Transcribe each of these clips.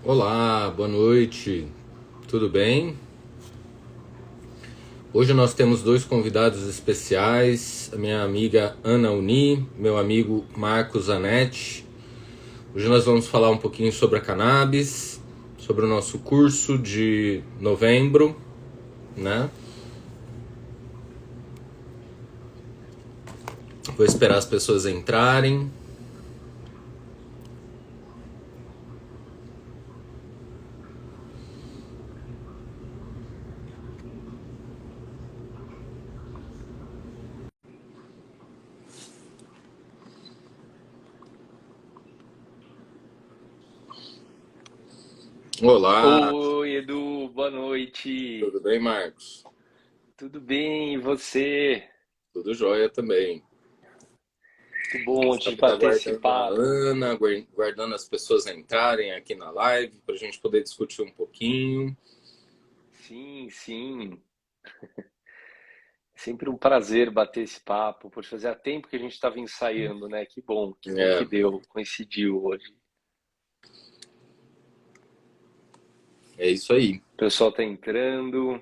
Olá, boa noite, tudo bem? Hoje nós temos dois convidados especiais, a minha amiga Ana Uni, meu amigo Marcos Zanetti. Hoje nós vamos falar um pouquinho sobre a cannabis, sobre o nosso curso de novembro, né? Vou esperar as pessoas entrarem. Olá, Oi, Edu, boa noite. tudo bem, Marcos? Tudo bem, e você? Tudo jóia também. Muito bom de Estava bater esse aguardando a papo. Ana, aguardando as pessoas entrarem aqui na live para a gente poder discutir um pouquinho. Sim, sim. Sempre um prazer bater esse papo. Poxa, fazia tempo que a gente estava ensaiando, né? Que bom que É, deu, coincidiu hoje. é isso aí. O pessoal tá entrando.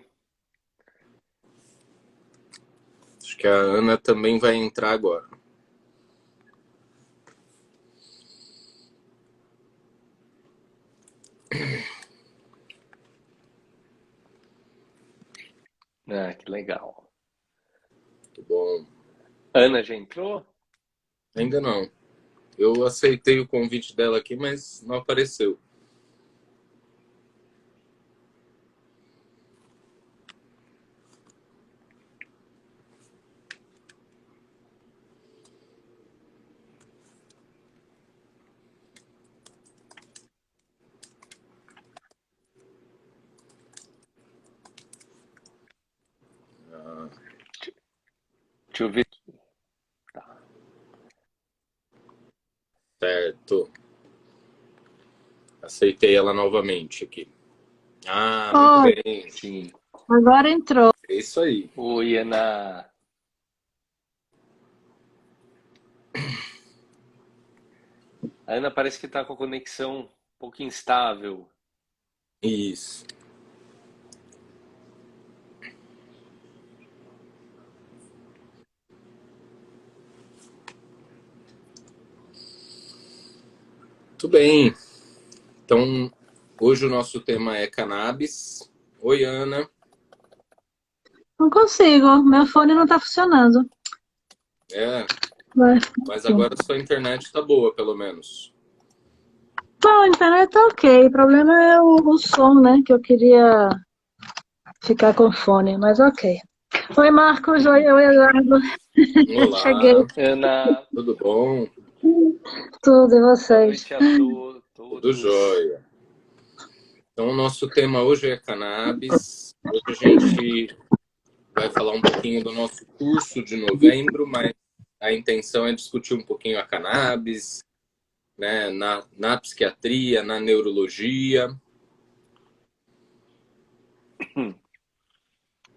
Acho que a Ana também vai entrar agora. Ah, que legal. Muito bom. Ana já entrou? Ainda não. Eu aceitei o convite dela aqui, mas não apareceu. Ah, Deixa eu ver. Tá. certo. Aceitei ela novamente aqui. Ah, muito Oi, bem. Sim. agora entrou. É isso aí. Oi, Ana. A Ana parece que está com a conexão um pouco instável. Isso. Muito bem. Então, hoje o nosso tema é cannabis. Oi, Ana. Não consigo, meu fone não tá funcionando. É, Vai. mas agora a sua internet está boa, pelo menos. Bom, a internet tá ok. O problema é o som, né? Que eu queria ficar com fone, mas ok. Oi, Marcos. Oi, Eduardo. Cheguei. Olá, Ana, tudo bom? Tudo, e boa vocês? noite a Tudo todos. jóia. Então, o nosso tema hoje é cannabis. Hoje a gente vai falar um pouquinho do nosso curso de novembro, mas a intenção é discutir um pouquinho a cannabis, né, na psiquiatria, na neurologia.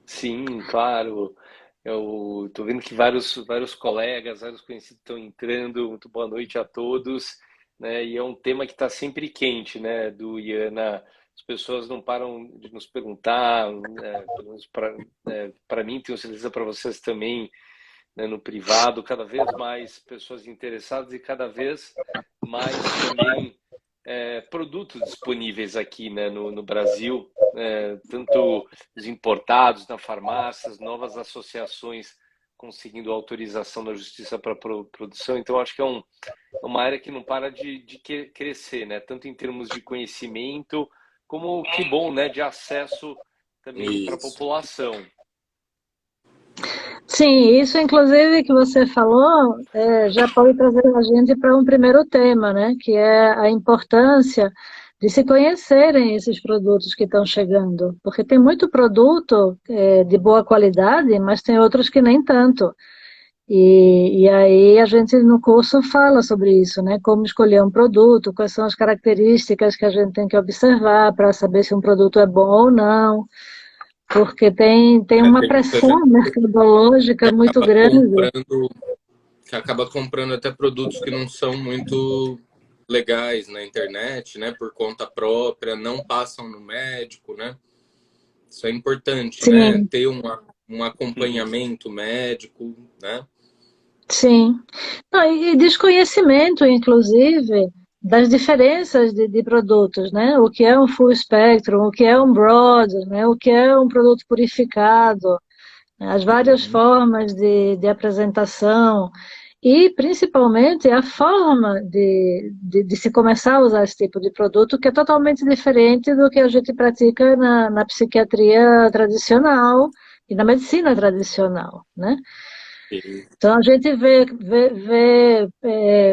Sim, claro. Eu estou vendo que vários colegas, vários conhecidos estão entrando. Muito boa noite a todos, né? E é um tema que está sempre quente, né? Do Iana, as pessoas não param de nos perguntar, né? Pelo menos para mim, tenho certeza para vocês também, né? No privado, cada vez mais pessoas interessadas e cada vez mais também produtos disponíveis aqui, né, no Brasil, tanto os importados na farmácias, novas associações conseguindo autorização da justiça para produção. Então, acho que é uma área que não para de crescer, né, tanto em termos de conhecimento, como, que bom, né, de acesso também para a Isso. população. Sim, isso inclusive que você falou já pode trazer a gente para um primeiro tema, né? Que é a importância de se conhecerem esses produtos que estão chegando, porque tem muito produto de boa qualidade, mas tem outros que nem tanto. E aí a gente no curso fala sobre isso, né? Como escolher um produto, quais são as características que a gente tem que observar para saber se um produto é bom ou não, porque tem uma Tem muita pressão gente que mercadológica muito grande. que acaba comprando até produtos que não são muito legais na internet, né, por conta própria, não passam no médico, né? Isso é importante, né? Sim, Ter um acompanhamento médico, né? sim. Não, e desconhecimento, inclusive, das diferenças de produtos, né? O que é um full spectrum, o que é um broad, né? O que é um produto purificado, as várias Uhum. formas de apresentação e, principalmente, a forma de se começar a usar esse tipo de produto, que é totalmente diferente do que a gente pratica na psiquiatria tradicional e na medicina tradicional, né? Sim. Então, a gente vê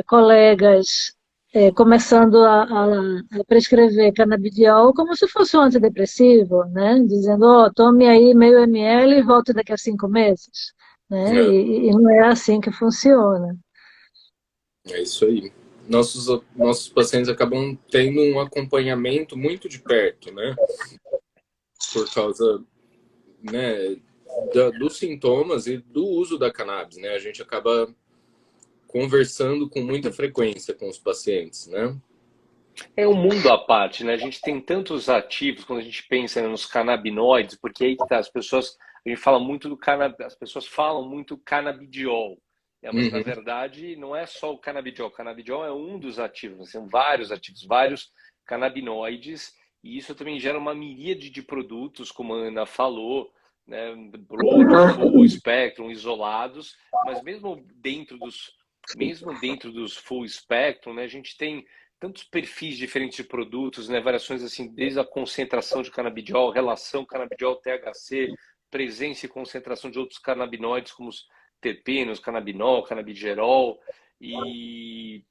colegas começando a prescrever canabidiol como se fosse um antidepressivo, né? Dizendo, ó, tome aí meio ml e volte daqui a 5 meses, né? É, E não é assim que funciona. é isso aí. Nossos pacientes acabam tendo um acompanhamento muito de perto, né? Por causa, né, dos sintomas e do uso da cannabis, né? A gente acaba conversando com muita frequência com os pacientes, né? É um mundo à parte, né? A gente tem tantos ativos quando a gente pensa nos canabinoides, porque aí que tá, a gente fala muito as pessoas falam muito canabidiol, né? Mas na Uhum. verdade não é só o canabidiol. O canabidiol é um dos ativos, né? São vários ativos, vários canabinoides, e isso também gera uma miríade de produtos, como a Ana falou, né? Broad, full, spectrum, isolados, mas mesmo dentro dos full spectrum, né, a gente tem tantos perfis diferentes de produtos, né? Variações assim, desde a concentração de canabidiol, relação canabidiol-THC, presença e concentração de outros canabinoides, como os terpenos, canabinol, canabigerol. E,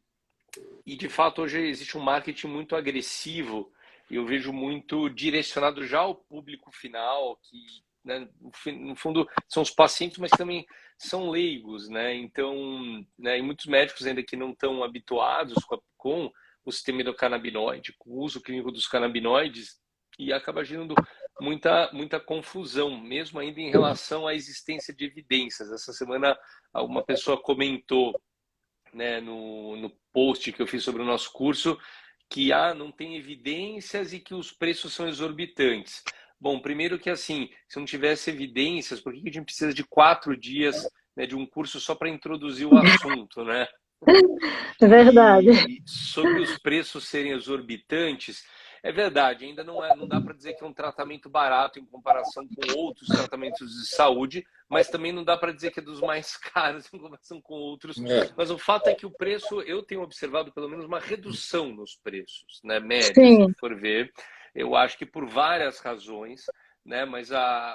e de fato, hoje existe um marketing muito agressivo, e eu vejo muito direcionado já ao público final, que, né, no fundo, são os pacientes, mas também são leigos, né? Então, né, e muitos médicos ainda que não estão habituados com o sistema endocannabinoide, com o uso clínico dos canabinoides, e acaba gerando muita confusão, mesmo ainda em relação à existência de evidências. Essa semana, uma pessoa comentou, né, no post que eu fiz sobre o nosso curso, que não tem evidências e que os preços são exorbitantes. Bom, primeiro que assim, se não tivesse evidências, por que a gente precisa de 4 dias, né, de um curso só para introduzir o assunto, né? É verdade. E sobre os preços serem exorbitantes, é verdade, ainda não dá para dizer que é um tratamento barato em comparação com outros tratamentos de saúde, mas também não dá para dizer que é dos mais caros em comparação com outros. É, Mas o fato é que o preço, eu tenho observado pelo menos uma redução nos preços, né, médios, se Sim, for ver. Eu acho que por várias razões, né, mas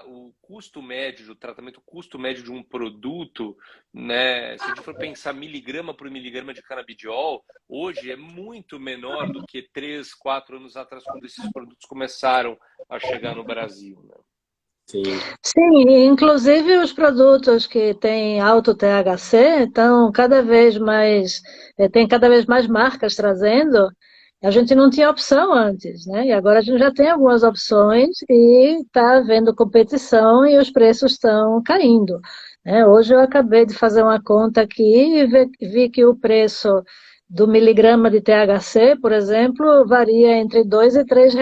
o custo médio do tratamento, o custo médio de um produto, né, se a gente for pensar miligrama por miligrama de canabidiol, hoje é muito menor do que 3, 4 anos atrás, quando esses produtos começaram a chegar no Brasil, né? sim. sim, e inclusive os produtos que têm alto THC estão cada vez mais, tem cada vez mais marcas trazendo. A gente não tinha opção antes, né? E agora a gente já tem algumas opções e está havendo competição e os preços estão caindo, né? Hoje eu acabei de fazer uma conta aqui e vi que o preço do miligrama de THC, por exemplo, varia entre R$ 2 e R$ 3,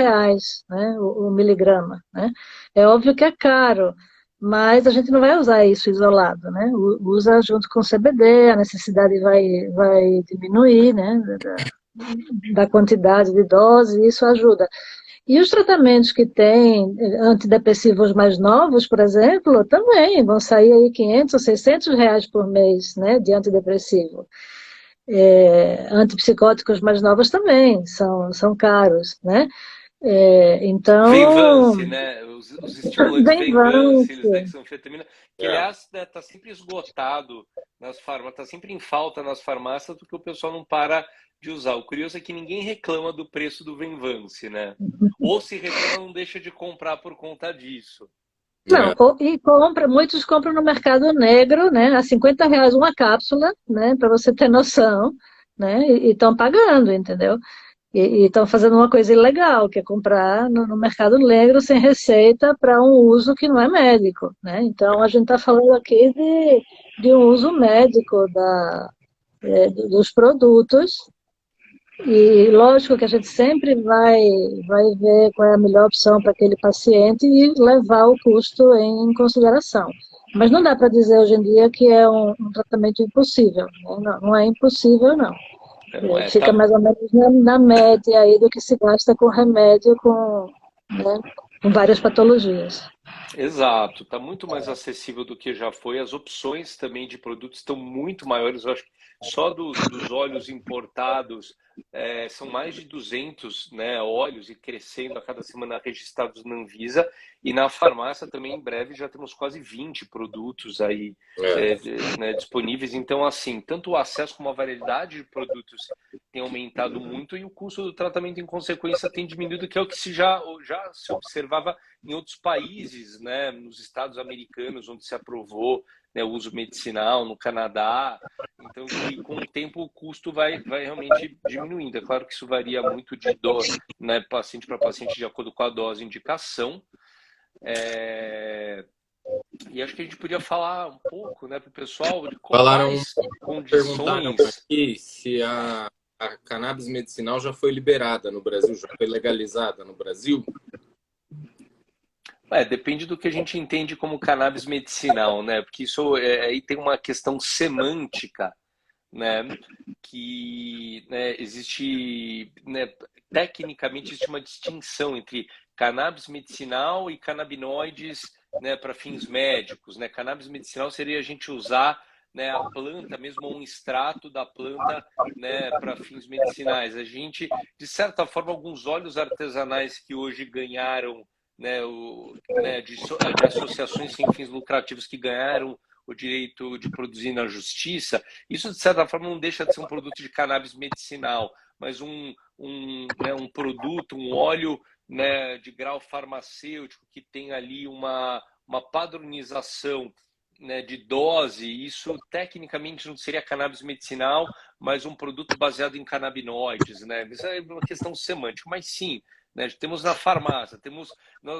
né? O miligrama, né? É óbvio que é caro, mas a gente não vai usar isso isolado, né? Usa junto com o CBD, a necessidade vai diminuir, né? Da quantidade de dose, isso ajuda. E os tratamentos que têm antidepressivos mais novos, por exemplo, também vão sair aí R$ 500, R$ 600 por mês, né, de antidepressivo. Antipsicóticos mais novos também são caros, né? Então, Venvance, né? Os estimulantes bem Venvance, eles vance. dexanfetamina, que É. aliás está sempre esgotado nas farmácias, está sempre em falta nas farmácias porque o pessoal não para de usar. O curioso é que ninguém reclama do preço do Venvance, né? Ou se reclama, não deixa de comprar por conta disso. Não, e muitos compram no mercado negro, né, a R$ 50 uma cápsula, né, para você ter noção, né, e estão pagando, entendeu? E estão fazendo uma coisa ilegal, que é comprar no mercado negro sem receita para um uso que não é médico, né? Então a gente está falando aqui de um uso médico dos produtos E lógico que a gente sempre vai ver qual é a melhor opção para aquele paciente e levar o custo em consideração. Mas não dá para dizer hoje em dia que é um tratamento impossível, né? Não é impossível, não. Não é, Fica tá, mais ou menos na média aí do que se gasta com remédio, né, com várias patologias. exato, está muito mais acessível do que já foi. As opções também de produtos estão muito maiores. Eu acho que só dos óleos importados são mais de 200, né, óleos e crescendo a cada semana registrados na Anvisa. E na farmácia também em breve já temos quase 20 produtos aí né, disponíveis. Então, assim, tanto o acesso como a variedade de produtos tem aumentado muito e o custo do tratamento em consequência tem diminuído, que é o que já se observava em outros países, né, nos estados americanos, onde se aprovou, né, o uso medicinal, no Canadá. Então, que com o tempo o custo vai realmente diminuindo. É claro que isso varia muito de né, paciente para paciente, de acordo com a dose e indicação. E acho que a gente podia falar um pouco, né, para o pessoal de quais Perguntaram condições. aqui se a cannabis medicinal já foi liberada no Brasil, já foi legalizada no Brasil. Depende do que a gente entende como cannabis medicinal, né? Porque isso aí tem uma questão semântica, né? Que né, existe, né, tecnicamente existe uma distinção entre cannabis medicinal e canabinoides, né, para fins médicos, né? Cannabis medicinal seria a gente usar, né, a planta, mesmo um extrato da planta, né, para fins medicinais. A gente, de certa forma, alguns óleos artesanais que hoje ganharam, né, de associações sem fins lucrativos que ganharam o direito de produzir na justiça, isso de certa forma não deixa de ser um produto de cannabis medicinal, mas né, um produto, um óleo, né, de grau farmacêutico que tem ali uma padronização, né, de dose. Isso tecnicamente não seria cannabis medicinal, mas um produto baseado em canabinoides, né? Isso é uma questão semântica, mas sim, né, temos na farmácia,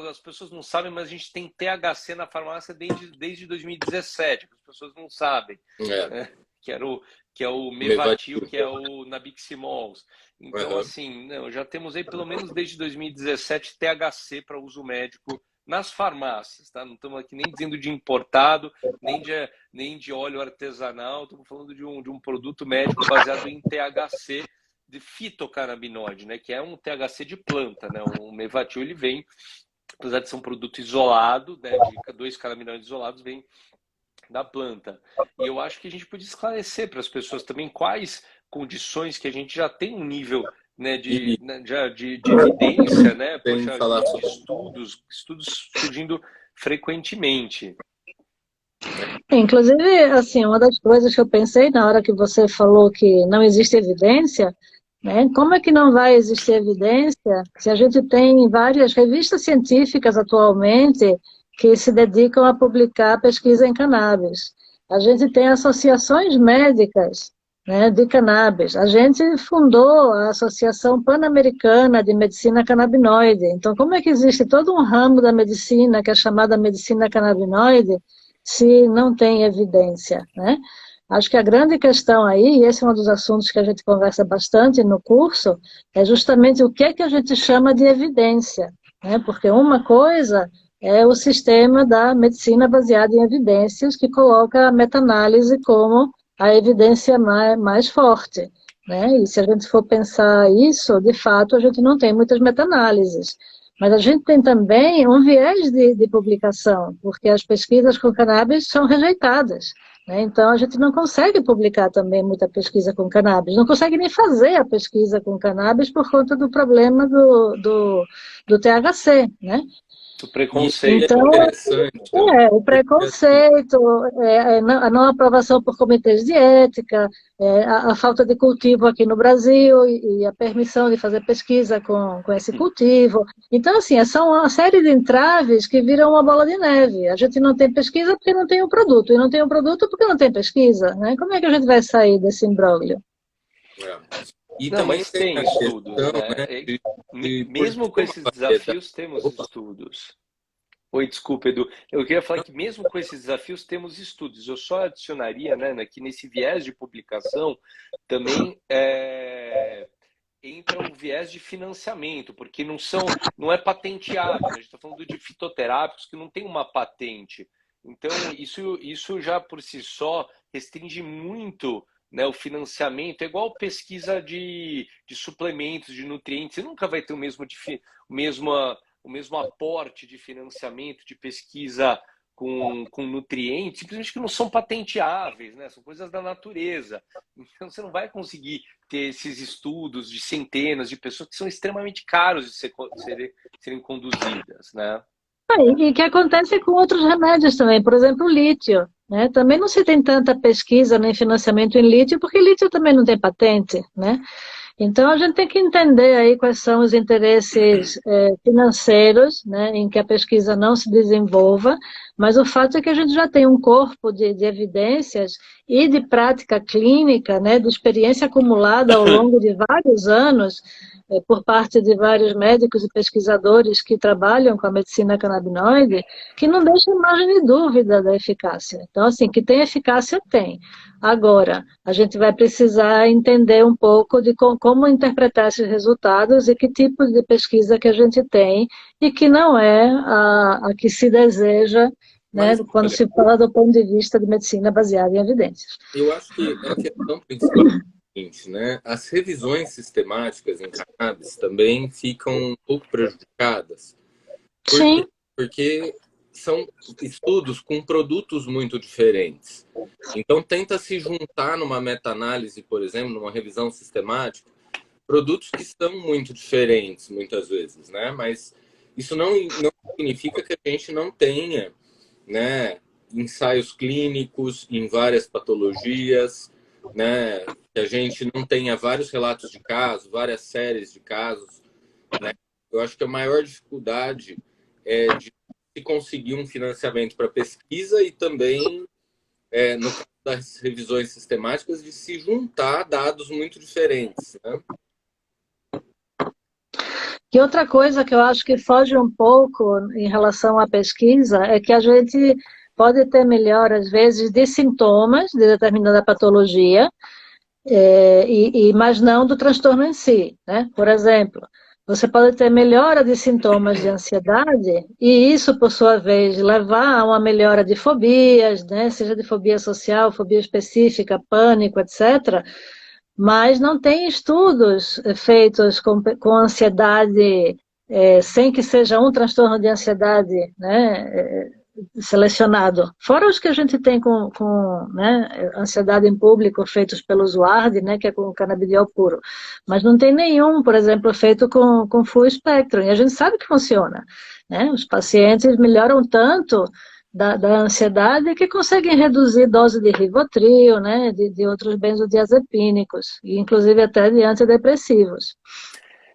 as pessoas não sabem, mas a gente tem THC na farmácia desde 2017, as pessoas não sabem, né? Que é o Mevatil, que é o Nabiximols. Então, assim, não, já temos aí pelo menos desde 2017 THC para uso médico nas farmácias, tá? Não estamos aqui nem dizendo de importado, nem de óleo artesanal, estamos falando de um produto médico baseado em THC, de fitocannabinoide, né, que é um THC de planta, né? O Mevatil, ele vem, apesar de ser um produto isolado, né, de 2 canabinoides isolados, vem da planta. E eu acho que a gente podia esclarecer para as pessoas também quais condições que a gente já tem um nível, né, de evidência, né, poxa, de estudos surgindo frequentemente. Inclusive, assim, uma das coisas que eu pensei na hora que você falou que não existe evidência, né? Como é que não vai existir evidência se a gente tem várias revistas científicas atualmente que se dedicam a publicar pesquisa em cannabis? A gente tem associações médicas, né, de cannabis. A gente fundou a Associação Pan-Americana de Medicina Canabinoide. Então, como é que existe todo um ramo da medicina que é chamada medicina canabinoide se não tem evidência, né? Acho que a grande questão aí, e esse é um dos assuntos que a gente conversa bastante no curso, é justamente o que é que a gente chama de evidência, né? Porque uma coisa é o sistema da medicina baseada em evidências, que coloca a meta-análise como a evidência mais forte, né? E se a gente for pensar isso, de fato, a gente não tem muitas meta-análises. Mas a gente tem também um viés de publicação, porque as pesquisas com cannabis são rejeitadas, né? Então, a gente não consegue publicar também muita pesquisa com cannabis, não consegue nem fazer a pesquisa com cannabis por conta do problema do THC, né? O preconceito. Então, o preconceito, a não aprovação por comitês de ética, a falta de cultivo aqui no Brasil e a permissão de fazer pesquisa com esse cultivo. Então, assim, são uma série de entraves que viram uma bola de neve. A gente não tem pesquisa porque não tem um produto, e não tem um produto porque não tem pesquisa, né? Como é que a gente vai sair desse imbróglio? E não, também mas tem estudos, né? Mesmo com esses desafios, temos estudos. Oi, desculpa, Edu. Eu queria falar que mesmo com esses desafios temos estudos. Eu só adicionaria, né, que nesse viés de publicação também entra o viés de financiamento, porque não é patenteável, né? A gente está falando de fitoterápicos que não tem uma patente. Então, isso já por si só restringe muito, né, o financiamento. É igual pesquisa de suplementos, de nutrientes. Você nunca vai ter o mesmo aporte de financiamento, de pesquisa com nutrientes, simplesmente que não são patenteáveis, né? São coisas da natureza. Então, você não vai conseguir ter esses estudos de centenas de pessoas que são extremamente caros de serem conduzidas, né? E que acontece com outros remédios também, por exemplo, o lítio, né? Também não se tem tanta pesquisa nem financiamento em lítio, porque lítio também não tem patente, né? Então, a gente tem que entender aí quais são os interesses financeiros, né, em que a pesquisa não se desenvolva, mas o fato é que a gente já tem um corpo de evidências e de prática clínica, né, de experiência acumulada ao longo de vários anos, por parte de vários médicos e pesquisadores que trabalham com a medicina canabinoide, que não deixa margem de dúvida da eficácia. Então, assim, que tem eficácia, tem. Agora, a gente vai precisar entender um pouco de como interpretar esses resultados e que tipo de pesquisa que a gente tem e que não é a que se deseja, né, Mas, quando olha, se fala do ponto de vista de medicina baseada em evidências. eu acho que a questão principal é a seguinte, né? As revisões sistemáticas em cannabis também ficam um pouco prejudicadas. Por Sim, quê? Porque são estudos com produtos muito diferentes. Então, tenta se juntar numa meta-análise, por exemplo, numa revisão sistemática, produtos que são muito diferentes, muitas vezes, né? Mas isso não significa que a gente não tenha, né, ensaios clínicos em várias patologias, né? Que a gente não tenha vários relatos de casos, várias séries de casos, né? Eu acho que a maior dificuldade é de se conseguir um financiamento para pesquisa e também, no caso das revisões sistemáticas, de se juntar dados muito diferentes, né? e outra coisa que eu acho que foge um pouco em relação à pesquisa é que a gente pode ter melhor, às vezes, de sintomas de determinada patologia, mas não do transtorno em si, né? Por exemplo, você pode ter melhora de sintomas de ansiedade e isso, por sua vez, levar a uma melhora de fobias, né? Seja de fobia social, fobia específica, pânico, etc. Mas não tem estudos feitos com ansiedade, sem que seja um transtorno de ansiedade, né, selecionado. Fora os que a gente tem né, ansiedade em público, feitos pelo Zuardi, né, que é com o canabidiol puro. Mas não tem nenhum, por exemplo, feito com full spectrum. E a gente sabe que funciona, né? Os pacientes melhoram tanto da ansiedade que conseguem reduzir dose de Rivotril, né, de outros benzodiazepínicos, e inclusive até de antidepressivos.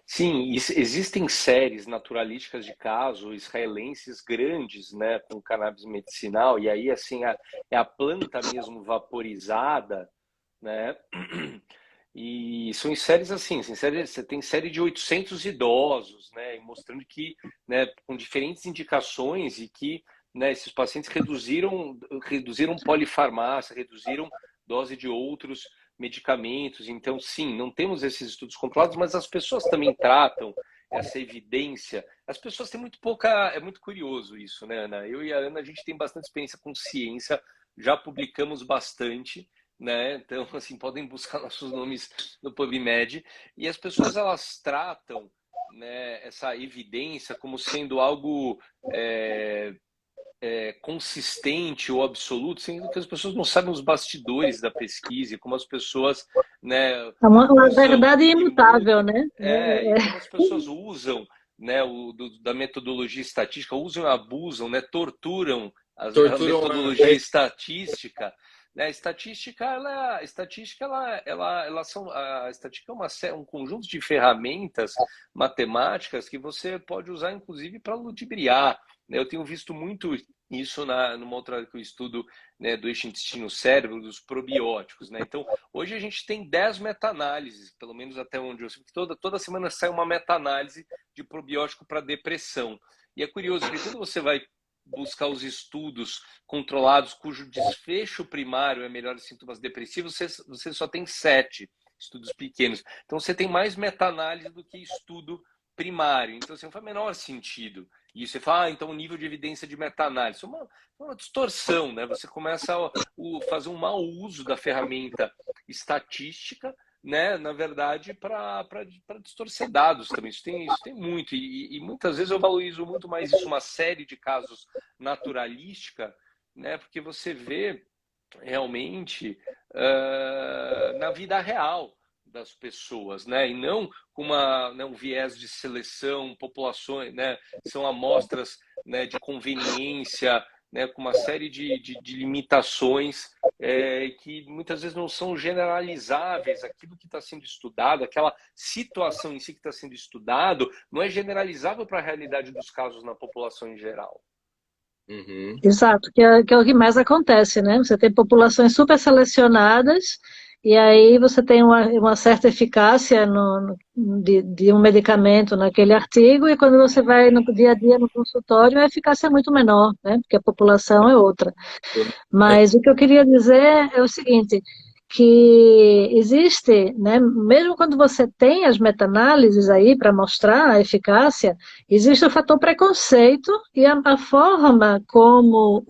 Sim, existem séries naturalísticas de caso israelenses grandes, né, com cannabis medicinal, e aí, assim, é a planta mesmo vaporizada, né, e são em séries assim, você tem série de 800 idosos, né, mostrando que, né, com diferentes indicações e que, né, esses pacientes reduziram polifarmácia, reduziram dose de outros medicamentos. Então, sim, não temos esses estudos controlados, mas as pessoas também tratam essa evidência. As pessoas têm muito pouca. É muito curioso isso, né, Ana? Eu e a Ana, a gente tem bastante experiência com ciência, já publicamos bastante, né? Então, assim, podem buscar nossos nomes no PubMed. E as pessoas, elas tratam, né, essa evidência como sendo algo consistente ou absoluto, sendo que as pessoas não sabem os bastidores da pesquisa, como as pessoas, né, É uma usam verdade e imutável, né? e como as pessoas usam, né, da metodologia estatística, usam e abusam, né, torturam a Torturam metodologia estatística. Né? A estatística, a estatística é um conjunto de ferramentas matemáticas que você pode usar, inclusive, para ludibriar. Eu tenho visto muito isso numa outra que eu estudo, né, do eixo intestino-cérebro, dos probióticos. Né? Então, hoje a gente tem 10 meta-análises, pelo menos até onde eu sei, toda semana sai uma meta-análise de probiótico para depressão. E é curioso, porque quando você vai buscar os estudos controlados, cujo desfecho primário é melhores sintomas depressivos, você só tem 7. estudos pequenos. Então, você tem mais meta-análise do que estudo primário. Então, assim, não faz o menor sentido. E você fala, então o nível de evidência de meta-análise é uma distorção, né? Você começa a fazer um mau uso da ferramenta estatística, né? Na verdade, para distorcer dados também. Isso tem muito. E muitas vezes eu valorizo muito mais isso, uma série de casos naturalística, né? Porque você vê realmente na vida real das pessoas, né? E não com um viés de seleção, populações, né? São amostras, né, de conveniência, né, com uma série de limitações que muitas vezes não são generalizáveis. Aquilo que está sendo estudado, aquela situação em si que está sendo estudado, não é generalizável para a realidade dos casos na população em geral. Uhum. Exato, que é o que mais acontece, né? Você tem populações super selecionadas e aí você tem uma certa eficácia de um medicamento naquele artigo e quando você vai no dia a dia no consultório, a eficácia é muito menor, né? Porque a população é outra. Mas o que eu queria dizer é o seguinte, que existe, né, mesmo quando você tem as meta-análises aí para mostrar a eficácia, existe o fator preconceito e a forma como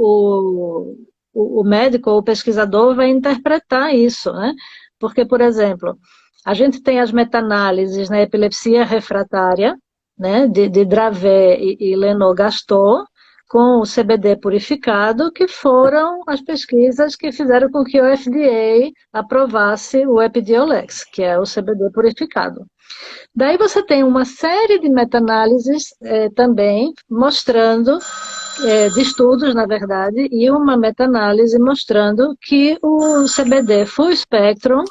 o médico ou o pesquisador vai interpretar isso, né? Porque, por exemplo, a gente tem as meta-análises na epilepsia refratária, né, de Dravet e Lennox-Gastaut, com o CBD purificado, que foram as pesquisas que fizeram com que o FDA aprovasse o Epidiolex, que é o CBD purificado. Daí você tem uma série de meta-análises também mostrando, de estudos, na verdade, e uma meta-análise mostrando que o CBD full spectrum,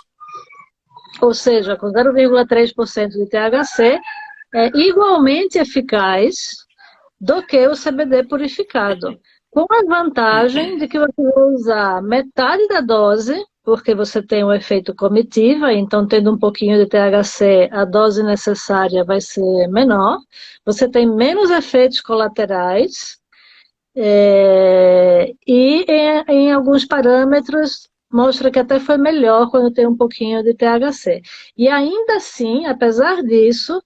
ou seja, com 0,3% de THC, é igualmente eficaz do que o CBD purificado, com a vantagem de que você vai usar metade da dose, porque você tem um efeito comitiva, então tendo um pouquinho de THC, a dose necessária vai ser menor, você tem menos efeitos colaterais, e em alguns parâmetros mostra que até foi melhor quando tem um pouquinho de THC. E ainda assim, apesar disso,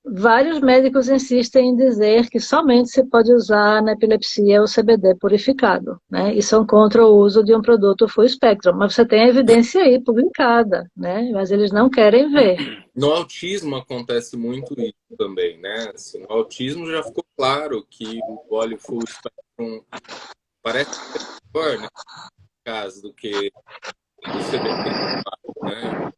vários médicos insistem em dizer que somente se pode usar na epilepsia o CBD purificado, né? E são contra o uso de um produto full spectrum. Mas você tem a evidência aí publicada, né? Mas eles não querem ver. No autismo acontece muito isso também, né? Assim, no autismo já ficou claro que o óleo full spectrum parece ser melhor, né, no caso, do que o CBD, né?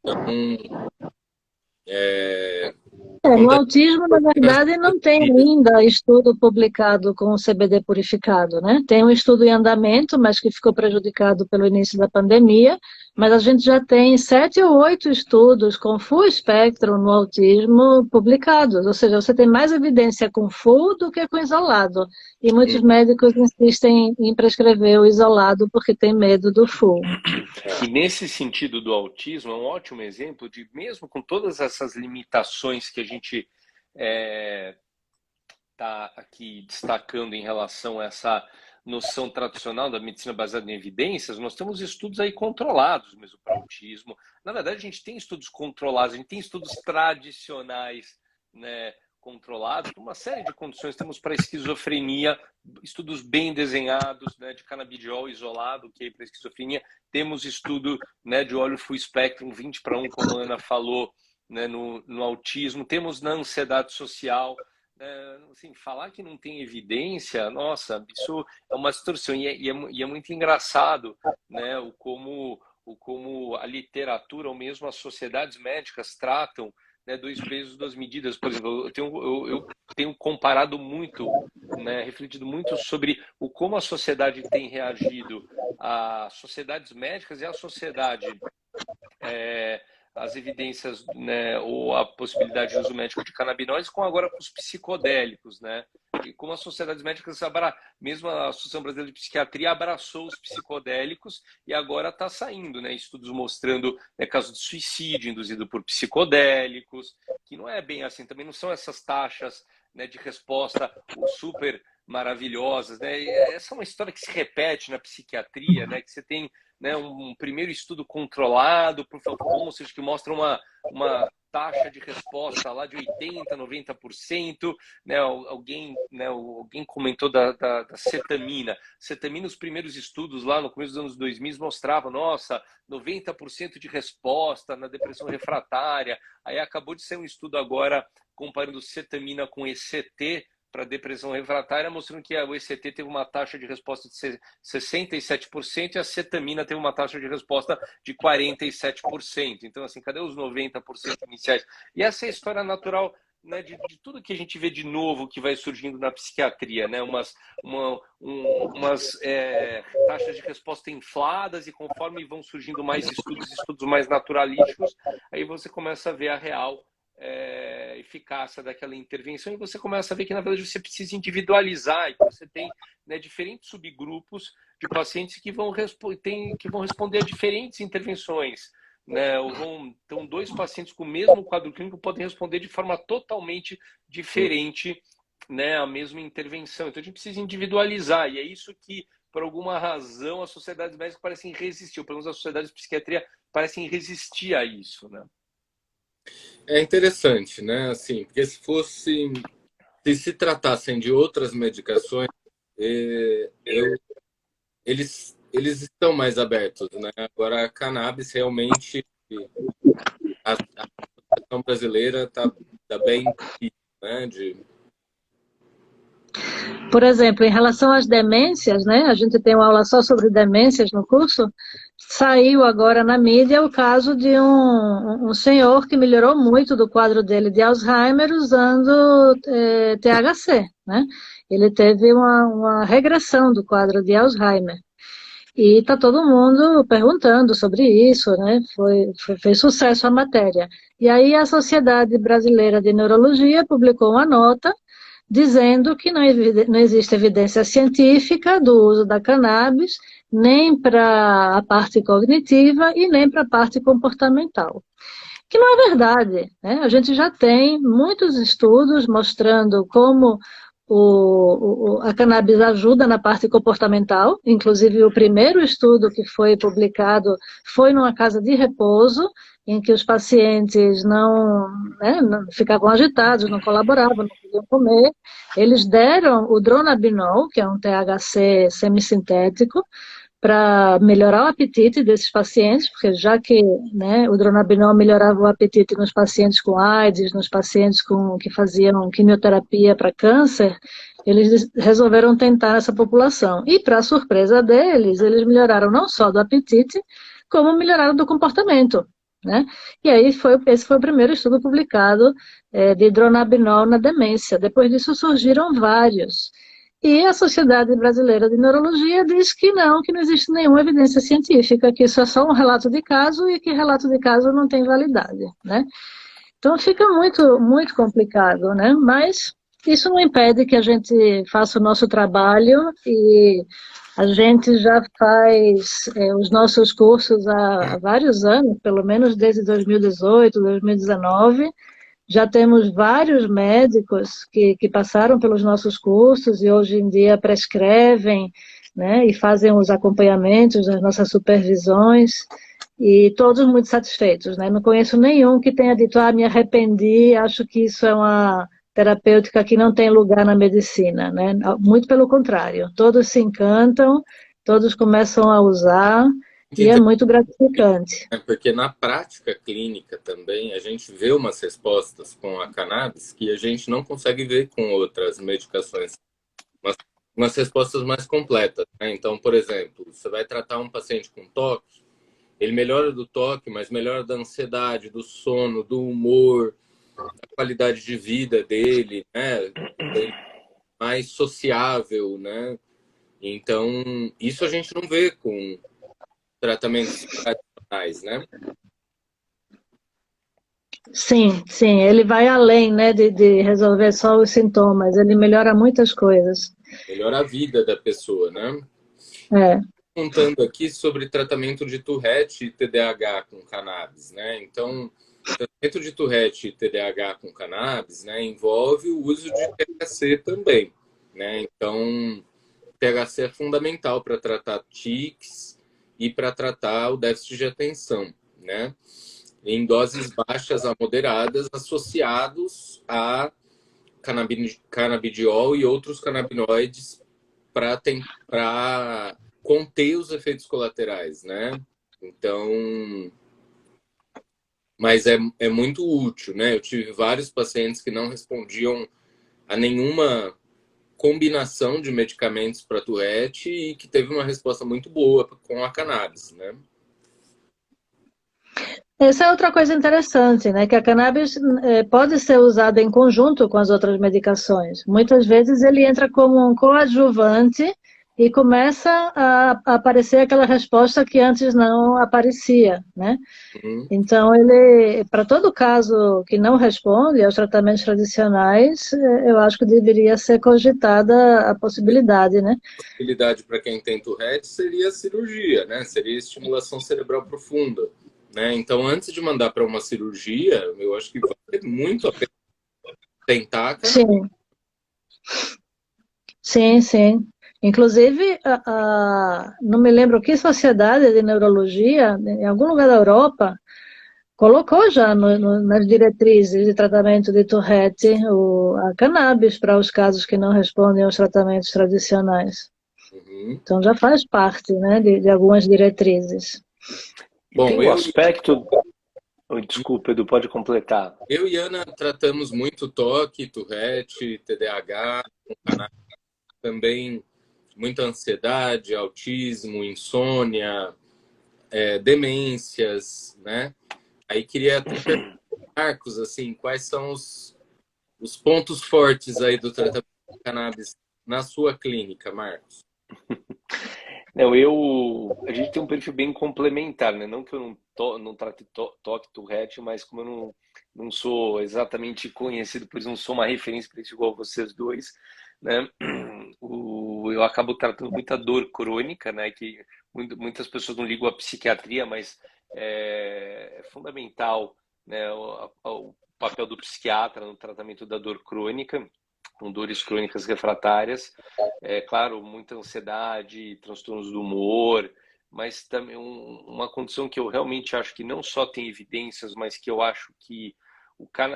Então, No acontece autismo, na nas verdade, duas não tem vidas. ainda estudo publicado com o CBD purificado, né? Tem um estudo em andamento, mas que ficou prejudicado pelo início da pandemia, mas a gente já tem 7 ou 8 estudos com full espectro no autismo publicados, ou seja, você tem mais evidência com full do que com isolado, e muitos médicos insistem em prescrever o isolado porque tem medo do full. E nesse sentido do autismo, é um ótimo exemplo de, mesmo com todas essas limitações que a gente está aqui destacando em relação a essa noção tradicional da medicina baseada em evidências, nós temos estudos aí controlados mesmo para autismo. Na verdade, a gente tem estudos controlados, a gente tem estudos tradicionais, né, controlados, por uma série de condições. Temos para esquizofrenia, estudos bem desenhados, né, de canabidiol isolado, que é para esquizofrenia. Temos estudo, né, de óleo full spectrum, 20:1, como a Ana falou, né, no autismo. Temos na ansiedade social. Assim, falar que não tem evidência, nossa, isso é uma distorção. E é muito engraçado, né, como a literatura ou mesmo as sociedades médicas tratam, né, dois pesos, duas medidas. Por exemplo, eu tenho comparado muito, né, refletido muito sobre como a sociedade tem reagido, as sociedades médicas e a sociedade, as evidências, né, ou a possibilidade de uso médico de canabinoides, com agora com os psicodélicos, né? E como as sociedades médicas, mesmo a Associação Brasileira de Psiquiatria abraçou os psicodélicos e agora está saindo, né, estudos mostrando, né, casos de suicídio induzido por psicodélicos, que não é bem assim, também não são essas taxas, né, de resposta super, maravilhosas, né? E essa é uma história que se repete na psiquiatria, né? Que você tem, né, um primeiro estudo controlado, proof of concept, que mostra uma taxa de resposta lá de 80%, 90%, né? Alguém comentou da cetamina. Cetamina, os primeiros estudos lá no começo dos anos 2000 mostravam, nossa, 90% de resposta na depressão refratária. Aí acabou de sair um estudo agora comparando cetamina com ECT para depressão refratária, mostrando que o ECT teve uma taxa de resposta de 67% e a cetamina teve uma taxa de resposta de 47%. Então, assim, cadê os 90% iniciais? E essa é a história natural, né, de tudo que a gente vê de novo que vai surgindo na psiquiatria, né? Umas taxas de resposta infladas, e conforme vão surgindo mais estudos mais naturalísticos, aí você começa a ver a real eficácia daquela intervenção, e você começa a ver que, na verdade, você precisa individualizar, e que você tem, né, diferentes subgrupos de pacientes que vão responder a diferentes intervenções, né? Então, dois pacientes com o mesmo quadro clínico podem responder de forma totalmente diferente, né, a mesma intervenção. Então, a gente precisa individualizar, e é isso que, por alguma razão, as sociedades médicas parecem resistir, ou pelo menos as sociedades de psiquiatria parecem resistir a isso, né? É interessante, né? Assim, porque se tratassem de outras medicações, eles estão mais abertos, né? Agora, a cannabis realmente, a população brasileira tá bem, né? Por exemplo, em relação às demências, né? A gente tem uma aula só sobre demências no curso. Saiu agora na mídia o caso de um senhor que melhorou muito do quadro dele de Alzheimer usando THC, né? Ele teve uma regressão do quadro de Alzheimer. E está todo mundo perguntando sobre isso, né? Fez sucesso a matéria. E aí a Sociedade Brasileira de Neurologia publicou uma nota dizendo que não existe evidência científica do uso da cannabis, nem para a parte cognitiva e nem para a parte comportamental. Que não é verdade, né? A gente já tem muitos estudos mostrando como a cannabis ajuda na parte comportamental, inclusive o primeiro estudo que foi publicado foi numa casa de repouso, em que os pacientes não ficavam agitados, não colaboravam, não podiam comer. Eles deram o dronabinol, que é um THC semissintético, para melhorar o apetite desses pacientes, porque já que, né, o dronabinol melhorava o apetite nos pacientes com AIDS, nos pacientes que faziam quimioterapia para câncer, eles resolveram tentar essa população. E, para surpresa deles, eles melhoraram não só do apetite, como melhoraram do comportamento, né? E aí esse foi o primeiro estudo publicado de dronabinol na demência. Depois disso surgiram vários. E a Sociedade Brasileira de Neurologia diz que não existe nenhuma evidência científica, que isso é só um relato de caso e que relato de caso não tem validade, né? Então fica muito, muito complicado, né? Mas isso não impede que a gente faça o nosso trabalho, e a gente já faz os nossos cursos há vários anos, pelo menos desde 2018, 2019, já temos vários médicos que passaram pelos nossos cursos e hoje em dia prescrevem, né, e fazem os acompanhamentos das nossas supervisões, e todos muito satisfeitos, né? Não conheço nenhum que tenha dito, me arrependi, acho que isso é uma terapêutica que não tem lugar na medicina, né? Muito pelo contrário, todos se encantam, todos começam a usar, e é muito gratificante. Porque na prática clínica também a gente vê umas respostas com a cannabis que a gente não consegue ver com outras medicações, umas respostas mais completas, né? Então, por exemplo, você vai tratar um paciente com toque, ele melhora do toque, mas melhora da ansiedade, do sono, do humor, da qualidade de vida dele, né? Mais sociável, né? Então, isso a gente não vê com tratamentos tradicionais, né? Sim, sim, ele vai além, né, de resolver só os sintomas, ele melhora muitas coisas. Melhora a vida da pessoa, né? É. Contando aqui sobre tratamento de Tourette e TDAH com cannabis, né? Então, tratamento de Tourette e TDAH com cannabis, né, envolve o uso de THC também, né? Então, THC é fundamental para tratar tics e para tratar o déficit de atenção, né? Em doses baixas a moderadas, associados a canabidiol e outros canabinoides para conter os efeitos colaterais, né? Então, mas é muito útil, né? Eu tive vários pacientes que não respondiam a nenhuma combinação de medicamentos para Tourette e que teve uma resposta muito boa com a cannabis, né? Essa é outra coisa interessante, né? Que a cannabis pode ser usada em conjunto com as outras medicações. Muitas vezes ele entra como um coadjuvante e começa a aparecer aquela resposta que antes não aparecia, né? Então, ele, para todo caso que não responde aos tratamentos tradicionais, eu acho que deveria ser cogitada a possibilidade, né? A possibilidade para quem tem Tourette seria a cirurgia, né? Seria estimulação cerebral profunda, né? Então, antes de mandar para uma cirurgia, eu acho que vale muito a pena tentar. Sim. Sim, sim. Inclusive, não me lembro que sociedade de neurologia, em algum lugar da Europa, colocou já nas diretrizes de tratamento de Tourette a cannabis para os casos que não respondem aos tratamentos tradicionais. Então já faz parte, né, de algumas diretrizes. Bom, tem um aspecto... Desculpa, Edu, pode completar. Eu e Ana tratamos muito toque, Tourette, TDAH, cannabis, também muita ansiedade, autismo, insônia, demências, né? Aí queria perguntar, Marcos, assim, quais são os pontos fortes aí do tratamento de cannabis na sua clínica, Marcos? Não, a gente tem um perfil bem complementar, né? Não que eu não trate toque, Tourette, mas como eu não sou exatamente conhecido, por isso não sou uma referência para isso igual vocês dois, né? Eu acabo tratando muita dor crônica, né? Que muitas pessoas não ligam à psiquiatria, mas é fundamental, né? O papel do psiquiatra no tratamento da dor crônica, com dores crônicas refratárias. Claro, muita ansiedade, transtornos do humor, mas também uma condição que eu realmente acho que não só tem evidências, mas que eu acho que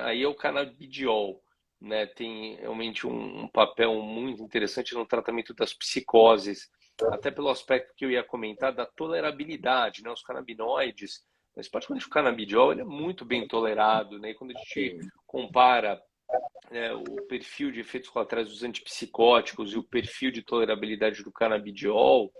aí é o canabidiol, né? Tem realmente um papel muito interessante no tratamento das psicoses, até pelo aspecto que eu ia comentar da tolerabilidade, né? Os canabinoides, mas particularmente o canabidiol, ele é muito bem tolerado, né? E quando a gente compara o perfil de efeitos colaterais dos antipsicóticos e o perfil de tolerabilidade do canabidiol.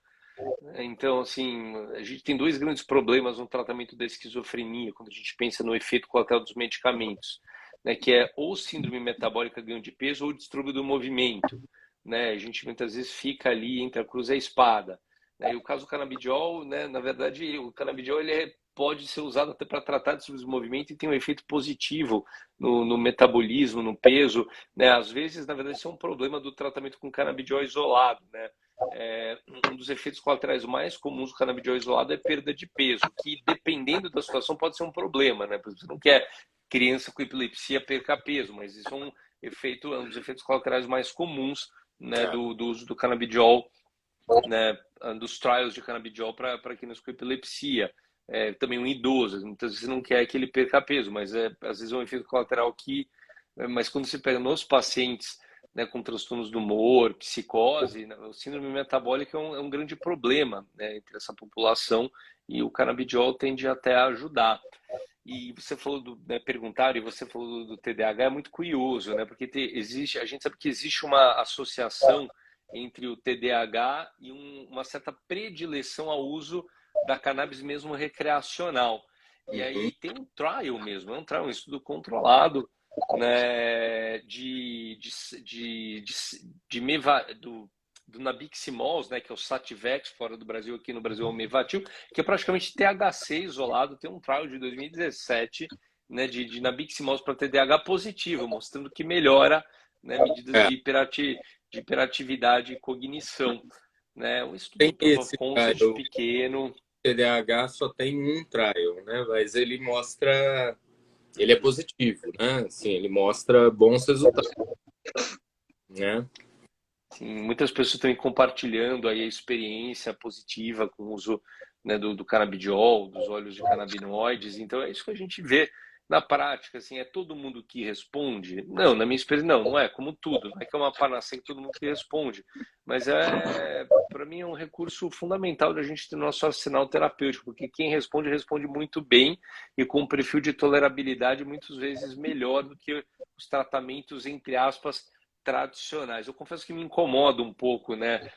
Então, assim, a gente tem dois grandes problemas no tratamento da esquizofrenia, quando a gente pensa no efeito colateral dos medicamentos, né, que é ou síndrome metabólica, ganho de peso, ou distúrbio do movimento. Né? A gente muitas vezes fica ali entre a cruz e a espada. Né? E o caso do canabidiol, né, na verdade, o canabidiol pode ser usado até para tratar distúrbios do movimento e tem um efeito positivo no metabolismo, no peso. Né? Às vezes, na verdade, isso é um problema do tratamento com canabidiol isolado. Né? Um dos efeitos colaterais mais comuns do canabidiol isolado é perda de peso, que dependendo da situação pode ser um problema. Né? Você não quer criança com epilepsia perca peso, mas isso é um dos efeitos colaterais mais comuns, né, do uso do canabidiol, né, dos trials de canabidiol para crianças com epilepsia. Também um idoso, muitas vezes você não quer que ele perca peso, mas às vezes é um efeito colateral mas quando você pega nos pacientes, né, com transtornos do humor, psicose, né, o síndrome metabólica é um grande problema, né, entre essa população, e o canabidiol tende até a ajudar. E você falou perguntaram, e você falou do TDAH, é muito curioso, né? Porque a gente sabe que existe uma associação entre o TDAH e uma certa predileção ao uso da cannabis mesmo recreacional. E aí tem um trial mesmo, um estudo controlado, né, do Nabiximols, né, que é o Sativex, fora do Brasil, aqui no Brasil é o Mevatil, que é praticamente THC isolado. Tem um trial de 2017, né, de Nabiximols para TDAH positivo, mostrando que melhora, né, medidas de hiperatividade e cognição. Né? Um estudo Tem proof of esse concept trial. pequeno. TDAH só tem um trial, né? Mas ele mostra... Ele é positivo, né? Assim, ele mostra bons resultados, né? Sim, muitas pessoas estão compartilhando aí a experiência positiva com o uso, né, do canabidiol, dos óleos de canabinoides. Então é isso que a gente vê na prática. Assim, é todo mundo que responde? Não, na minha experiência, não é como tudo. Não é que é uma panaceia que todo mundo que responde. Mas para mim é um recurso fundamental da gente ter no nosso arsenal terapêutico, porque quem responde, responde muito bem e com um perfil de tolerabilidade muitas vezes melhor do que os tratamentos, entre aspas, tradicionais. Eu confesso que me incomoda um pouco, né?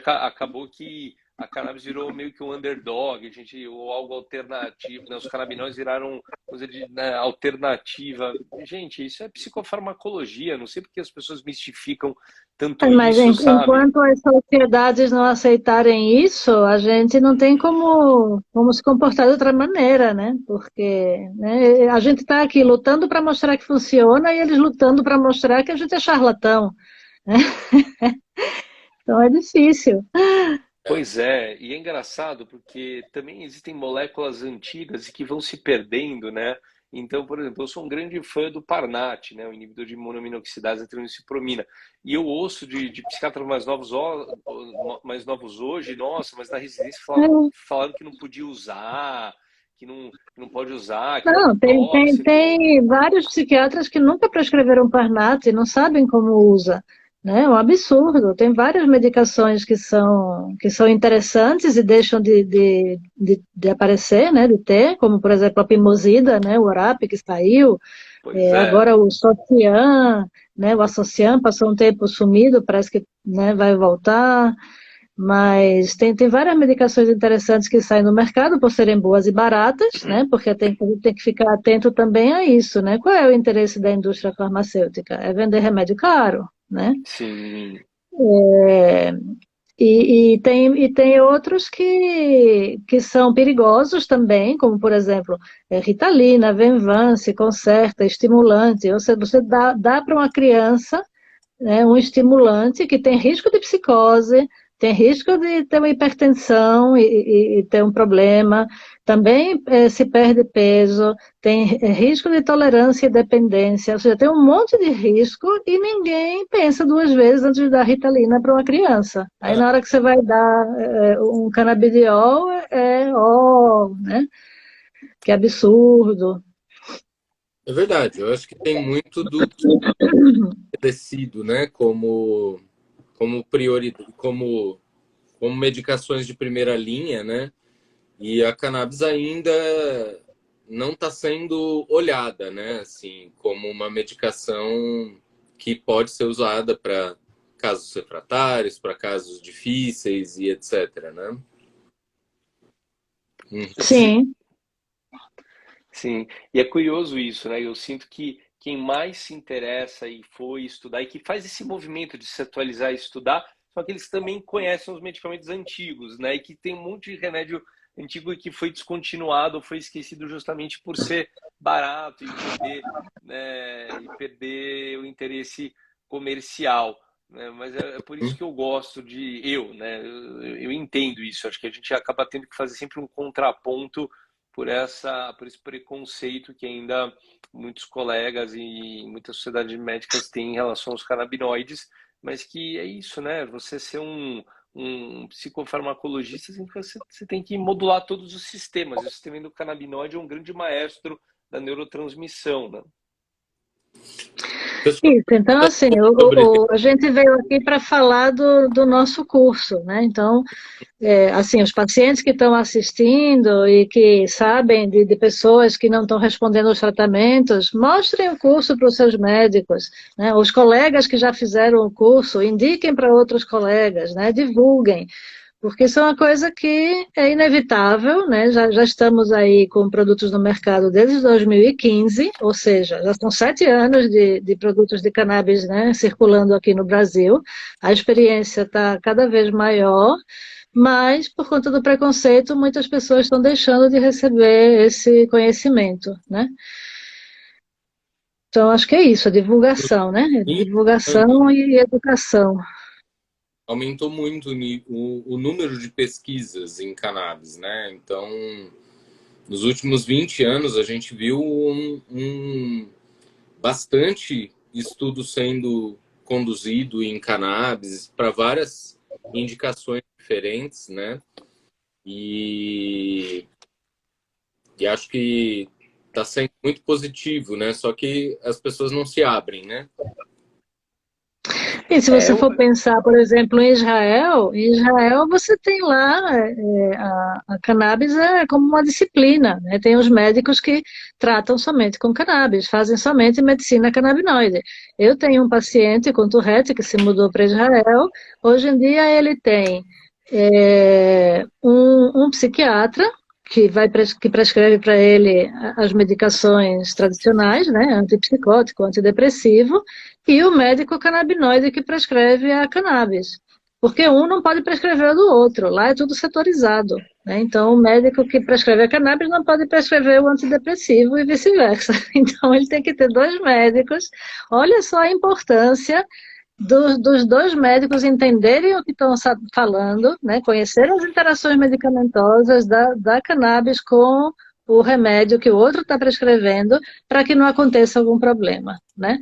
Acabou que a cannabis virou meio que um underdog, ou algo alternativo, né? Os canabinoides viraram coisa de, né, alternativa. Gente, isso é psicofarmacologia, não sei porque as pessoas mistificam tanto Mas isso, sabe? enquanto as sociedades não aceitarem isso, a gente não tem como se comportar de outra maneira, né? Porque, né, a gente está aqui lutando para mostrar que funciona e eles lutando para mostrar que a gente é charlatão, né? Então é difícil. Pois é, e é engraçado porque também existem moléculas antigas e que vão se perdendo, né? Então, por exemplo, eu sou um grande fã do Parnat, né? O inibidor de monoaminoxidase antrocipromina. E eu ouço de psiquiatras mais novos hoje, nossa, mas na residência falaram que não podia usar, que não pode usar, que é Não, muito tóxico. tem vários psiquiatras que nunca prescreveram Parnat e não sabem como usa, né? É um absurdo. Tem várias medicações que são interessantes e deixam de aparecer, né? De ter, como por exemplo a Pimosida, né? O Orap que saiu, Pois é. agora o Sotian, né? O Associam passou um tempo sumido, parece que, né, vai voltar. Mas tem várias medicações interessantes que saem no mercado por serem boas e baratas, né? Porque tem que ficar atento também a isso, né? Qual é o interesse da indústria farmacêutica? É vender remédio caro, né? Sim. É, e tem outros que são perigosos também, como, por exemplo, Ritalina, Venvance, Concerta, estimulante. Ou seja, você dá para uma criança, né, um estimulante que tem risco de psicose, tem risco de ter uma hipertensão e ter um problema, também se perde peso, tem risco de tolerância e dependência, ou seja, tem um monte de risco e ninguém pensa duas vezes antes de dar Ritalina para uma criança. Aí na hora que você vai dar um canabidiol, né? Que absurdo. É verdade, eu acho que tem muito do que é descido, né, como prioridade, como medicações de primeira linha, né? E a cannabis ainda não está sendo olhada, né? Assim, como uma medicação que pode ser usada para casos refratários, para casos difíceis e etc, né? Sim. Sim, e é curioso isso, né? Eu sinto que quem mais se interessa e foi estudar e que faz esse movimento de se atualizar e estudar são aqueles que também conhecem os medicamentos antigos, né? E que tem um monte de remédio antigo que foi descontinuado ou foi esquecido justamente por ser barato e perder o interesse comercial, né? Mas é por isso que eu gosto né? Eu entendo isso. Acho que a gente acaba tendo que fazer sempre um contraponto por esse preconceito que ainda muitos colegas e muitas sociedades médicas têm em relação aos canabinoides, mas que é isso, né? Você ser um psicofarmacologista, você tem que modular todos os sistemas. E o sistema endocannabinoide é um grande maestro da neurotransmissão, né? Pessoal, Isso, então assim, sobre a gente veio aqui para falar do nosso curso, né? Então, assim, os pacientes que estão assistindo e que sabem de pessoas que não estão respondendo aos tratamentos, mostrem o curso para os seus médicos, né? Os colegas que já fizeram o curso, indiquem para outros colegas, né? Divulguem, porque isso é uma coisa que é inevitável, né? Já estamos aí com produtos no mercado desde 2015, ou seja, já são 7 anos de produtos de cannabis, né, circulando aqui no Brasil. A experiência está cada vez maior, mas por conta do preconceito, muitas pessoas estão deixando de receber esse conhecimento, né? Então, acho que é isso, a divulgação, né? Divulgação e educação. aumentou muito o número de pesquisas em cannabis, né? Então, nos últimos 20 anos, a gente viu bastante estudo sendo conduzido em cannabis para várias indicações diferentes, né? E acho que está sendo muito positivo, né? Só que as pessoas não se abrem, né? E se você for pensar, por exemplo, em Israel você tem lá a cannabis é como uma disciplina, né? Tem os médicos que tratam somente com cannabis, fazem somente medicina canabinoide. Eu tenho um paciente com Tourette que se mudou para Israel. Hoje em dia ele tem um psiquiatra que prescreve para ele as medicações tradicionais, né, antipsicótico, antidepressivo, e o médico canabinoide que prescreve a cannabis. Porque um não pode prescrever o do outro, lá é tudo setorizado. Né? Então, o médico que prescreve a cannabis não pode prescrever o antidepressivo e vice-versa. Então, ele tem que ter dois médicos. Olha só a importância dos dois médicos entenderem o que estão falando, né, conhecer as interações medicamentosas da cannabis com o remédio que o outro está prescrevendo para que não aconteça algum problema, né?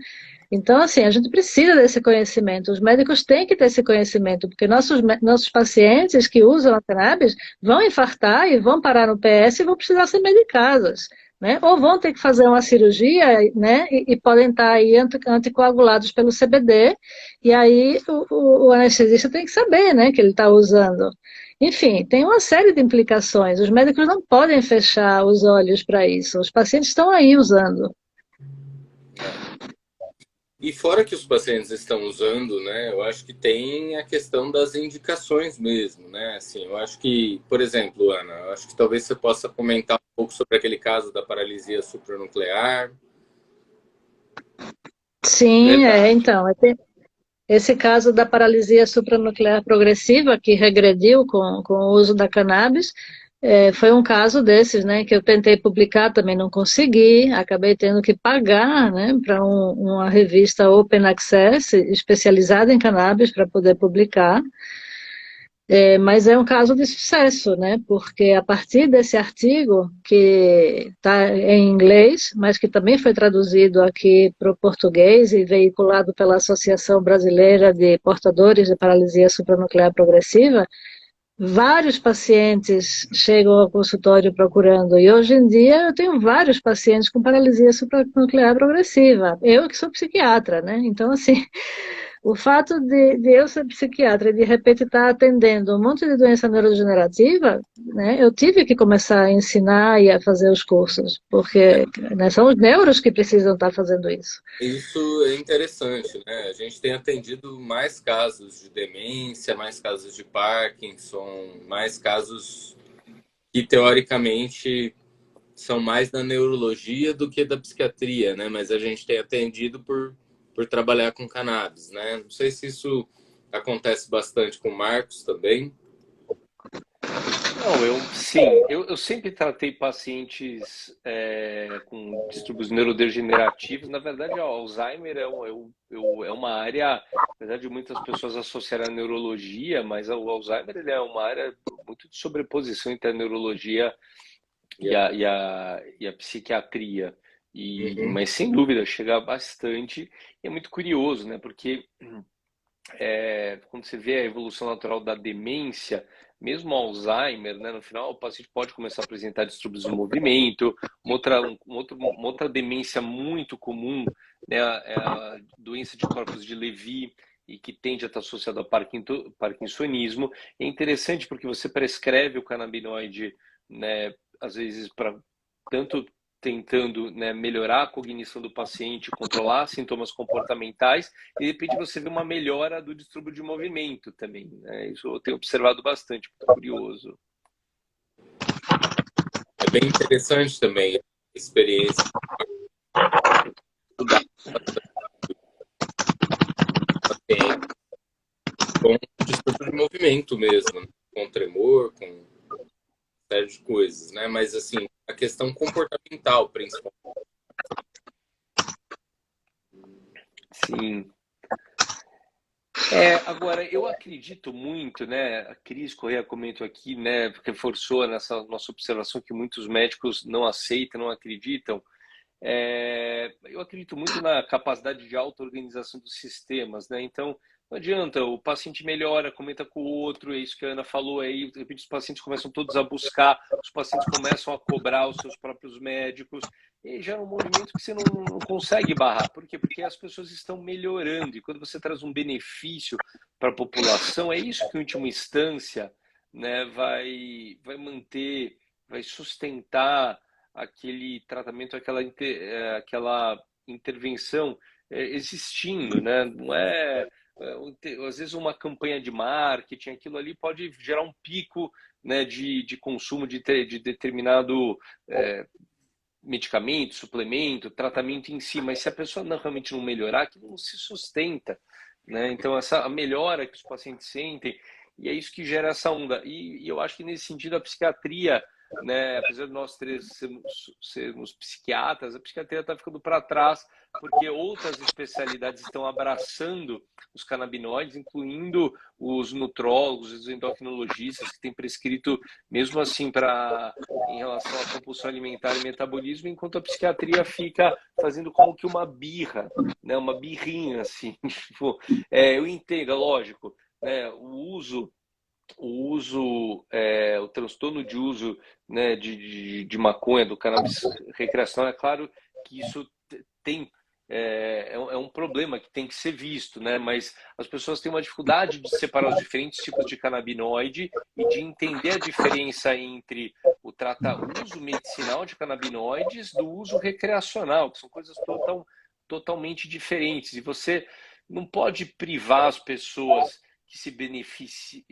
Então, assim, a gente precisa desse conhecimento, os médicos têm que ter esse conhecimento, porque nossos pacientes que usam a cannabis vão infartar e vão parar no PS e vão precisar ser medicados, né? Ou vão ter que fazer uma cirurgia, né? E podem estar aí anticoagulados pelo CBD, e aí o anestesista tem que saber, né, que ele está usando. Enfim, tem uma série de implicações, os médicos não podem fechar os olhos para isso, os pacientes estão aí usando. E fora que os pacientes estão usando, né, eu acho que tem a questão das indicações mesmo, né? Assim, eu acho que, por exemplo, Ana, eu acho que talvez você possa comentar um pouco sobre aquele caso da paralisia supranuclear. Sim, então, esse caso da paralisia supranuclear progressiva, que regrediu com o uso da cannabis, foi um caso desses, né, que eu tentei publicar, também não consegui, acabei tendo que pagar, né, para uma revista Open Access, especializada em cannabis, para poder publicar. Mas é um caso de sucesso, né? Porque a partir desse artigo, que está em inglês, mas que também foi traduzido aqui para o português e veiculado pela Associação Brasileira de Portadores de Paralisia Supranuclear Progressiva, vários pacientes chegam ao consultório procurando, e hoje em dia eu tenho vários pacientes com paralisia supranuclear progressiva, eu que sou psiquiatra, né? Então, assim, o fato de eu ser psiquiatra e de repente estar atendendo um monte de doença neurodegenerativa, né, eu tive que começar a ensinar e a fazer os cursos, porque né, são os neuros que precisam estar fazendo isso. Isso é interessante, né? A gente tem atendido mais casos de demência, mais casos de Parkinson, mais casos que teoricamente são mais da neurologia do que da psiquiatria, né? Mas a gente tem atendido por trabalhar com cannabis, né? Não sei se isso acontece bastante com o Marcos também. Não, eu sempre tratei pacientes com distúrbios neurodegenerativos. Na verdade, o Alzheimer é uma área, apesar de muitas pessoas associarem a neurologia, mas o Alzheimer ele é uma área muito de sobreposição entre a neurologia e a psiquiatria. Mas sem dúvida chega bastante, e é muito curioso, né? Porque quando você vê a evolução natural da demência, mesmo Alzheimer, né, no final o paciente pode começar a apresentar distúrbios do movimento. Uma outra demência muito comum, né, é a doença de corpos de Levy, e que tende a estar associada ao parkinsonismo. É interessante porque você prescreve o canabinoide, né, às vezes para tanto tentando, né, melhorar a cognição do paciente, controlar sintomas comportamentais, e de repente você vê uma melhora do distúrbio de movimento também. Né? Isso eu tenho observado bastante, muito curioso. É bem interessante também a experiência estudar com distúrbio de movimento mesmo, né? Com tremor, com série de coisas, né? Mas assim, a questão comportamental, principalmente. Sim. Agora, eu acredito muito, né? A Cris Correia comentou aqui, né? Reforçou nessa nossa observação que muitos médicos não aceitam, não acreditam. eu acredito muito na capacidade de auto-organização dos sistemas, né? Então, não adianta, o paciente melhora, comenta com o outro, é isso que a Ana falou aí, de repente os pacientes começam todos a buscar, os pacientes começam a cobrar os seus próprios médicos, e gera um movimento que você não consegue barrar. Por quê? Porque as pessoas estão melhorando, e quando você traz um benefício para a população, é isso que, em última instância, né, vai manter, vai sustentar aquele tratamento, aquela intervenção existindo, né? Não é às vezes uma campanha de marketing, aquilo ali pode gerar um pico, né, de consumo de determinado medicamento, suplemento, tratamento em si, mas se a pessoa realmente não melhorar, aquilo não se sustenta, né? Então essa a melhora que os pacientes sentem, e é isso que gera essa onda. E eu acho que nesse sentido a psiquiatria, né, apesar de nós três sermos psiquiatras, a psiquiatria está ficando para trás porque outras especialidades estão abraçando os canabinoides, incluindo os nutrólogos, os endocrinologistas que têm prescrito mesmo assim em relação à compulsão alimentar e metabolismo, enquanto a psiquiatria fica fazendo como que uma birra, né, uma birrinha assim. Tipo, eu entendo, é lógico, né, o transtorno de uso, né, de maconha, do cannabis recreacional, é claro que isso tem um problema que tem que ser visto, né? Mas as pessoas têm uma dificuldade de separar os diferentes tipos de canabinoide e de entender a diferença entre o uso medicinal de canabinoides do uso recreacional, que são coisas totalmente diferentes. E você não pode privar as pessoas que se beneficiam,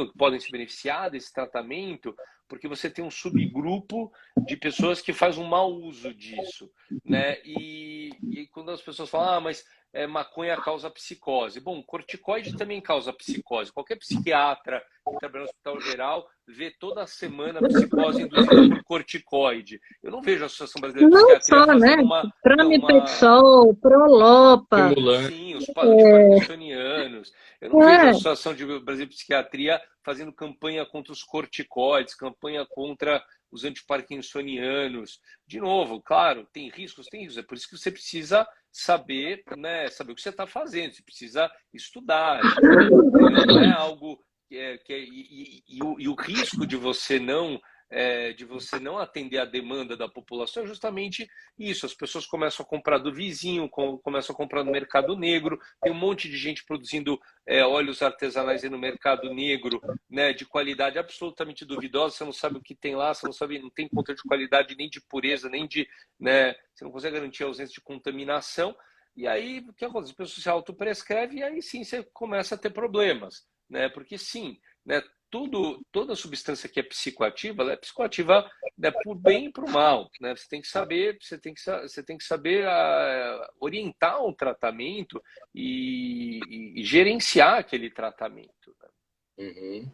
que podem se beneficiar desse tratamento, porque você tem um subgrupo de pessoas que faz um mau uso disso, né? E quando as pessoas falam, mas maconha causa psicose. Bom, corticoide também causa psicose. Qualquer psiquiatra que trabalha no hospital geral vê toda semana psicose induzida por corticoide. Eu não vejo a Associação Brasileira de Não Psiquiatria só, né? fazendo Pramipexol, Prolopa. Estimulante. sim, os parkinsonianos. Eu não vejo a É, Associação de Brasil de Psiquiatria fazendo campanha contra os corticoides, campanha contra os antiparkinsonianos. De novo, claro, tem riscos, tem riscos. É por isso que você precisa saber, né, saber o que você está fazendo. Você precisa estudar. Não é algo e o risco de você não atender a demanda da população é justamente isso. As pessoas começam a comprar do vizinho, começam a comprar no mercado negro. Tem um monte de gente produzindo óleos artesanais aí no mercado negro, né, de qualidade absolutamente duvidosa. Você não sabe o que tem lá, você não sabe, não tem controle de qualidade, nem de pureza, nem de, né, você não consegue garantir a ausência de contaminação. E aí, o que acontece? A pessoa se autoprescreve e aí sim você começa a ter problemas, né? Porque sim, né, toda substância que é psicoativa, ela é psicoativa, né, por bem e por mal, né? Você tem que saber orientar o tratamento e gerenciar aquele tratamento, né? Uhum.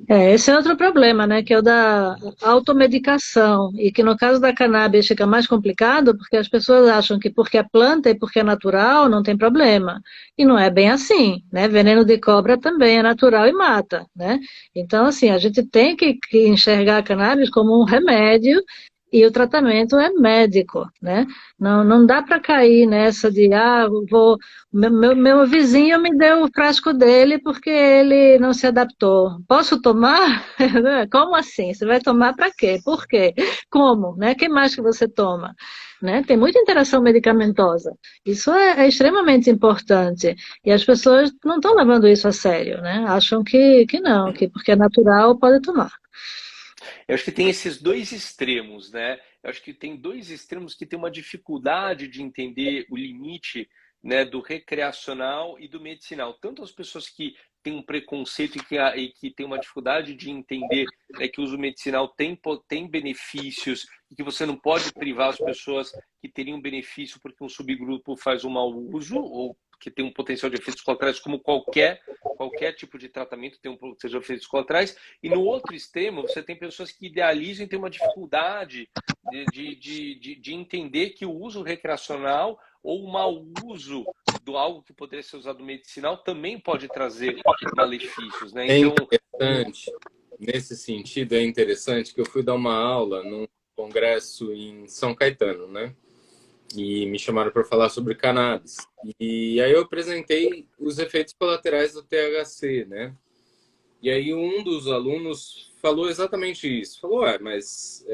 esse é outro problema, né? Que é o da automedicação. E que no caso da cannabis fica mais complicado porque as pessoas acham que porque é planta e porque é natural não tem problema. E não é bem assim, né? Veneno de cobra também é natural e mata, né? Então, assim, a gente tem que enxergar a cannabis como um remédio e o tratamento é médico, né? Não dá para cair nessa de, meu vizinho me deu o frasco dele porque ele não se adaptou. Posso tomar? Como assim? Você vai tomar para quê? Por quê? Como? Né? Que mais que você toma? Né? Tem muita interação medicamentosa. Isso é extremamente importante. E as pessoas não estão levando isso a sério, né? Acham que não, que porque é natural pode tomar. Eu acho que tem esses dois extremos, né? Eu acho que tem dois extremos que têm uma dificuldade de entender o limite, né, do recreacional e do medicinal. Tanto as pessoas que têm um preconceito e que têm uma dificuldade de entender, né, que o uso medicinal tem benefícios e que você não pode privar as pessoas que teriam benefício porque um subgrupo faz um mau uso ou que tem um potencial de efeitos colaterais, como qualquer tipo de tratamento tem um potencial de efeitos colaterais. E no outro extremo, você tem pessoas que idealizam e têm uma dificuldade de entender que o uso recreacional ou o mau uso do algo que poderia ser usado medicinal também pode trazer malefícios, né? É Então, interessante, nesse sentido, é interessante que eu fui dar uma aula num congresso em São Caetano, né? E me chamaram para falar sobre cannabis. E aí eu apresentei os efeitos colaterais do THC, né? E aí um dos alunos falou exatamente isso. Falou, mas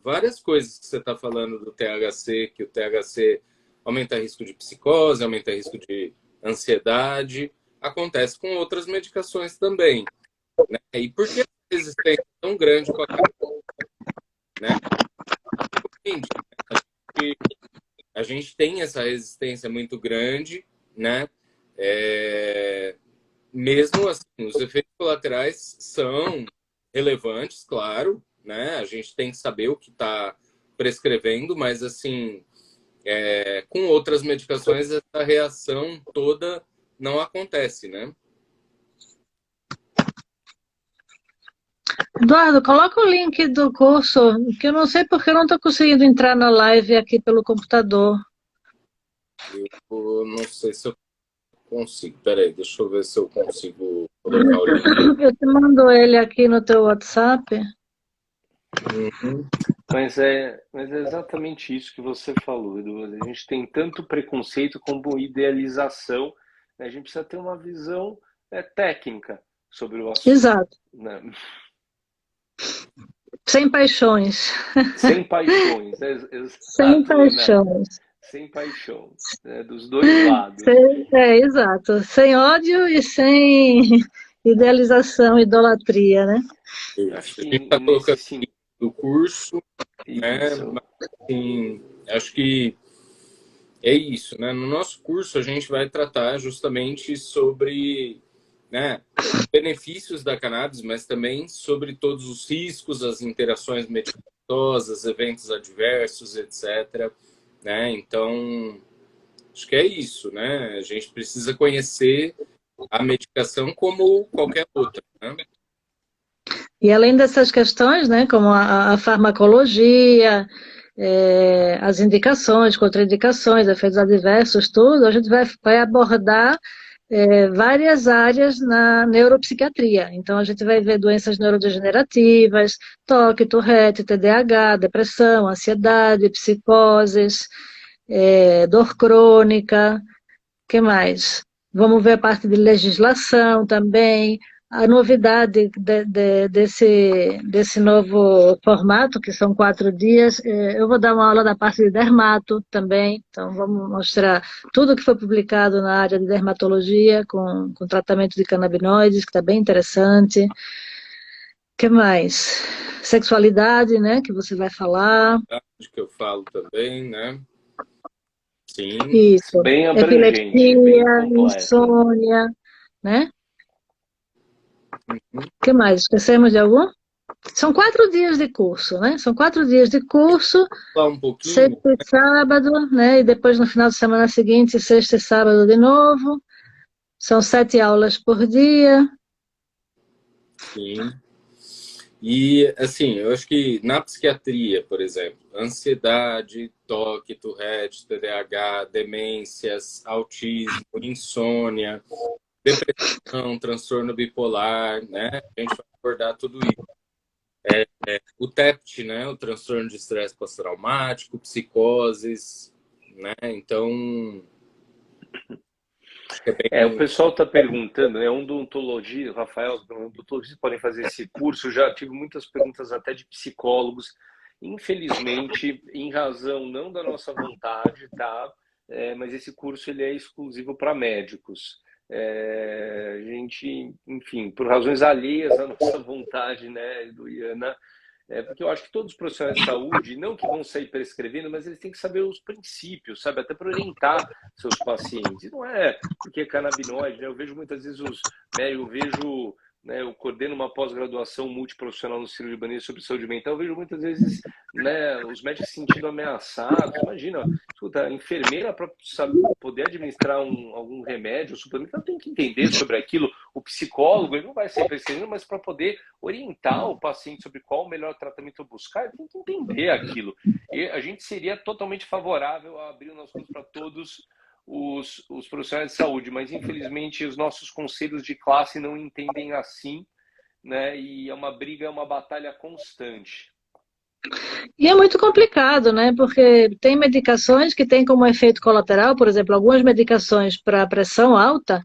várias coisas que você está falando do THC, que o THC aumenta risco de psicose, aumenta risco de ansiedade, acontece com outras medicações também, né? E por que a resistência é tão grande com a cannabis, né? A gente tem essa resistência muito grande, né? Mesmo assim, os efeitos colaterais são relevantes, claro, né? A gente tem que saber o que está prescrevendo, mas assim, com outras medicações essa reação toda não acontece, né? Eduardo, coloca o link do curso, que eu não sei porque eu não estou conseguindo entrar na live aqui pelo computador. Eu não sei se eu consigo. Peraí, deixa eu ver se eu consigo colocar o link. Eu te mando ele aqui no teu WhatsApp. Uhum. Mas é exatamente isso que você falou, Edu. A gente tem tanto preconceito como idealização, né? A gente precisa ter uma visão técnica sobre o assunto. Exato. Né? Sem paixões. Sem paixões. Sem Exato, paixões. Sem paixão, né? Dos dois lados. Exato. Sem ódio e sem idealização, idolatria, né? Acho A que gente está nesse colocando sentido. do curso, né? Mas, assim, acho que é isso, né? No nosso curso a gente vai tratar justamente sobre, né, benefícios da cannabis, mas também sobre todos os riscos, as interações medicamentosas, eventos adversos, etc. Né? Então, acho que é isso, né? A gente precisa conhecer a medicação como qualquer outra, né? E além dessas questões, né, como a farmacologia, as indicações, contraindicações, efeitos adversos, tudo, a gente vai abordar várias áreas na neuropsiquiatria. Então, a gente vai ver doenças neurodegenerativas, toque, Tourette, TDAH, depressão, ansiedade, psicoses, dor crônica, que mais? Vamos ver a parte de legislação também, a novidade desse novo formato, que são 4 dias. Eu vou dar uma aula da parte de dermato também, então vamos mostrar tudo que foi publicado na área de dermatologia com tratamento de canabinoides, que está bem interessante. O que mais? Sexualidade, né, que você vai falar. Que eu falo também, né? Sim. Isso. Bem abrangente, Epilepsia, bem completo. insônia, né? Uhum. O que mais? Esquecemos de algum? São 4 dias de curso, né? São 4 dias de curso, Falar um pouquinho. sexta e sábado, né? E depois no final de semana seguinte, sexta e sábado de novo. São 7 aulas por dia. Sim. E, assim, eu acho que na psiquiatria, por exemplo, ansiedade, toque, Tourette, TDAH, demências, autismo, insônia, depressão, transtorno bipolar, né? A gente vai abordar tudo isso. O TEPT, né? O transtorno de estresse pós-traumático, psicoses, né? Então, acho que é O bem... pessoal está perguntando, né? Odontologia, Rafael, odontologistas podem fazer esse curso. Já tive muitas perguntas até de psicólogos. Infelizmente, em razão não da nossa vontade, tá? Mas esse curso ele é exclusivo para médicos. A gente, enfim, por razões alheias à nossa vontade, né, do Iana, porque eu acho que todos os profissionais de saúde, não que vão sair prescrevendo, mas eles têm que saber os princípios, sabe? Até para orientar seus pacientes. E não é porque é canabinoide, né? Eu vejo muitas vezes eu coordeno uma pós-graduação multiprofissional no Sírio-Libanês sobre saúde mental, eu vejo muitas vezes, né, os médicos se sentindo ameaçados. Imagina, escuta, a enfermeira, para poder administrar algum remédio, suplemento, ela tem que entender sobre aquilo. O psicólogo, ele não vai ser prescrevendo, mas para poder orientar o paciente sobre qual o melhor tratamento buscar, ele tem que entender aquilo. E a gente seria totalmente favorável a abrir o nosso curso para todos os profissionais de saúde, mas infelizmente os nossos conselhos de classe não entendem assim, né? E é uma briga, é uma batalha constante. E é muito complicado, né? Porque tem medicações que têm como efeito colateral, por exemplo, algumas medicações para pressão alta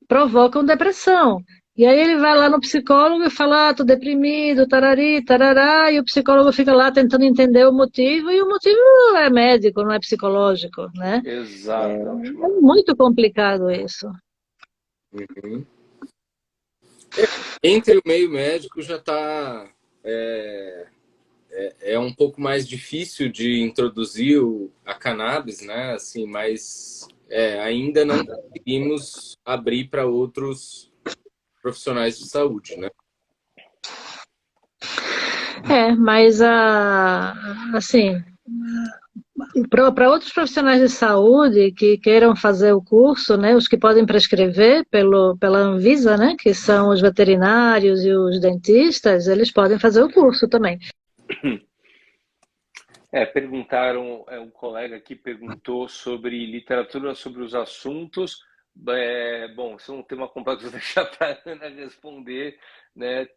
provocam depressão. E aí ele vai lá no psicólogo e fala, tô deprimido, tarari, tarará, e o psicólogo fica lá tentando entender o motivo, e o motivo é médico, não é psicológico, né? Exatamente, É mano. muito complicado isso. Uhum. Entre o meio médico já está é um pouco mais difícil de introduzir a cannabis, né? Assim, mas ainda não conseguimos abrir para outros profissionais de saúde, né? Mas assim, para outros profissionais de saúde que queiram fazer o curso, né, os que podem prescrever pela Anvisa, né, que são os veterinários e os dentistas, eles podem fazer o curso também. Perguntaram, um colega aqui perguntou sobre literatura sobre os assuntos. Bom, isso é um tema complexo, vou deixar para a Ana responder, né?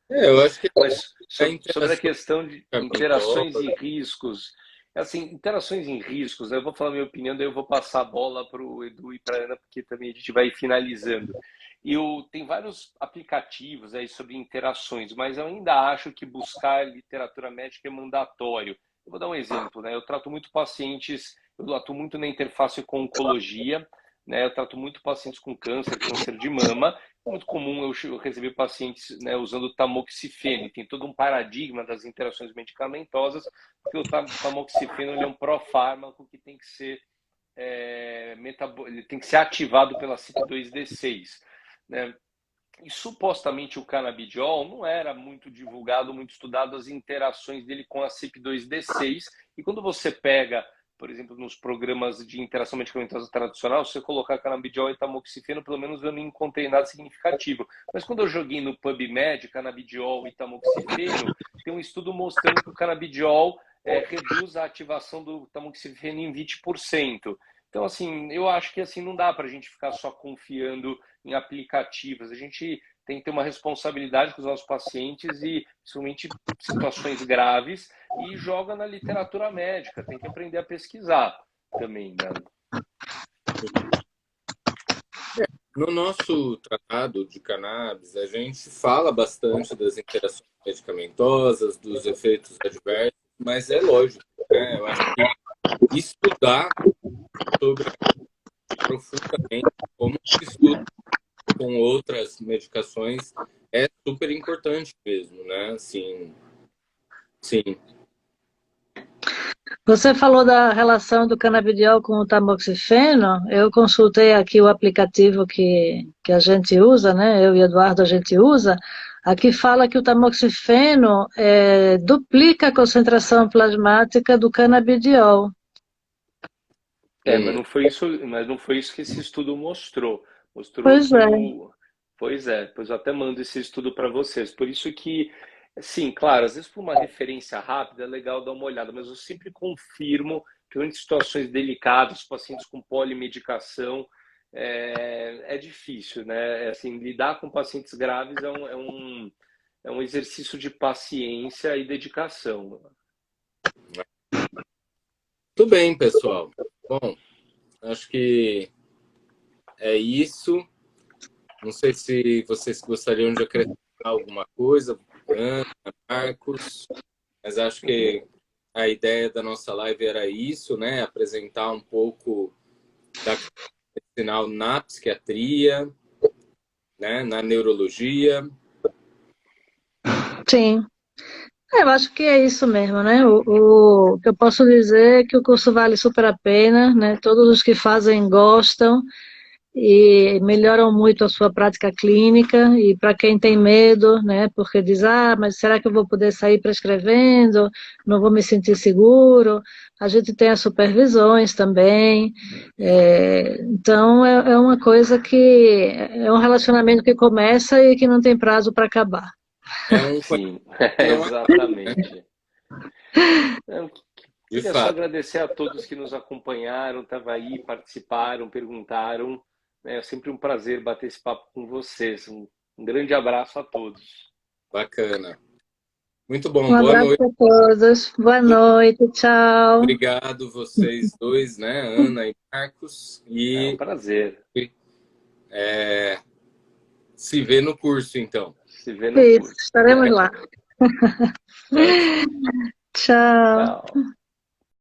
Eu acho que Mas a sobre a interação questão de interações medicamentosa. e riscos, assim, interações em riscos, né? Eu vou falar minha opinião, daí eu vou passar a bola para o Edu e para a Ana, porque também a gente vai finalizando. Tem vários aplicativos aí sobre interações, mas eu ainda acho que buscar literatura médica é mandatório. Eu vou dar um exemplo, né? Eu trato muito pacientes, eu atuo muito na interface com oncologia, né? Eu trato muito pacientes com câncer, câncer de mama. É muito comum eu receber pacientes, né, usando tamoxifeno. Tem todo um paradigma das interações medicamentosas, porque o tamoxifeno ele é um profármaco que tem que ser ele tem que ser ativado pela CYP2D6, né? E supostamente o canabidiol não era muito divulgado, muito estudado as interações dele com a CYP2D6. E quando você pega, por exemplo, nos programas de interação medicamentosa tradicional, se você colocar canabidiol e tamoxifeno, pelo menos eu não encontrei nada significativo. Mas quando eu joguei no PubMed, canabidiol e tamoxifeno, tem um estudo mostrando que o canabidiol reduz a ativação do tamoxifeno em 20%. Então, assim, eu acho que assim não dá para a gente ficar só confiando em aplicativos. A gente tem que ter uma responsabilidade com os nossos pacientes e, principalmente, situações graves, e joga na literatura médica. Tem que aprender a pesquisar também, né? No nosso tratado de cannabis, a gente fala bastante das interações medicamentosas, dos efeitos adversos, mas é lógico, né? Eu acho que estudar sobre profundamente como se estuda com outras medicações é super importante mesmo, né? Assim, sim. Você falou da relação do canabidiol com o tamoxifeno. Eu consultei aqui o aplicativo que a gente usa, né? Eu e Eduardo a gente usa. Aqui fala que o tamoxifeno duplica a concentração plasmática do canabidiol. Mas não foi isso que esse estudo mostrou. Mostrou Pois que é. pois é, pois eu até mando esse estudo para vocês. Por isso que, sim, claro, às vezes por uma referência rápida é legal dar uma olhada, mas eu sempre confirmo que em situações delicadas, pacientes com polimedicação, é difícil, né? Assim, lidar com pacientes graves é um exercício de paciência e dedicação. Tudo bem, pessoal. Bom, acho que é isso. Não sei se vocês gostariam de acrescentar alguma coisa, Ana, Marcos, mas acho que a ideia da nossa live era isso, né? Apresentar um pouco da medicinal na psiquiatria, né? Na neurologia. Sim. Eu acho que é isso mesmo, né? O que eu posso dizer é que o curso vale super a pena, né? Todos os que fazem gostam e melhoram muito a sua prática clínica. E para quem tem medo, né? Porque diz, mas será que eu vou poder sair prescrevendo? Não vou me sentir seguro. A gente tem as supervisões também. Então é uma coisa que é um relacionamento que começa e que não tem prazo para acabar. É um Sim, não exatamente. Eu de queria só fato. agradecer a todos que nos acompanharam, estavam aí, participaram, perguntaram. É sempre um prazer bater esse papo com vocês. Um grande abraço a todos. Bacana. Muito bom. Um Boa abraço noite. a todos. Boa noite. Tchau. Obrigado vocês dois, né? Ana e Marcos. É um E prazer. se vê no curso, então. Se vê no Isso, curso. estaremos lá. Tá. Tchau. Tchau.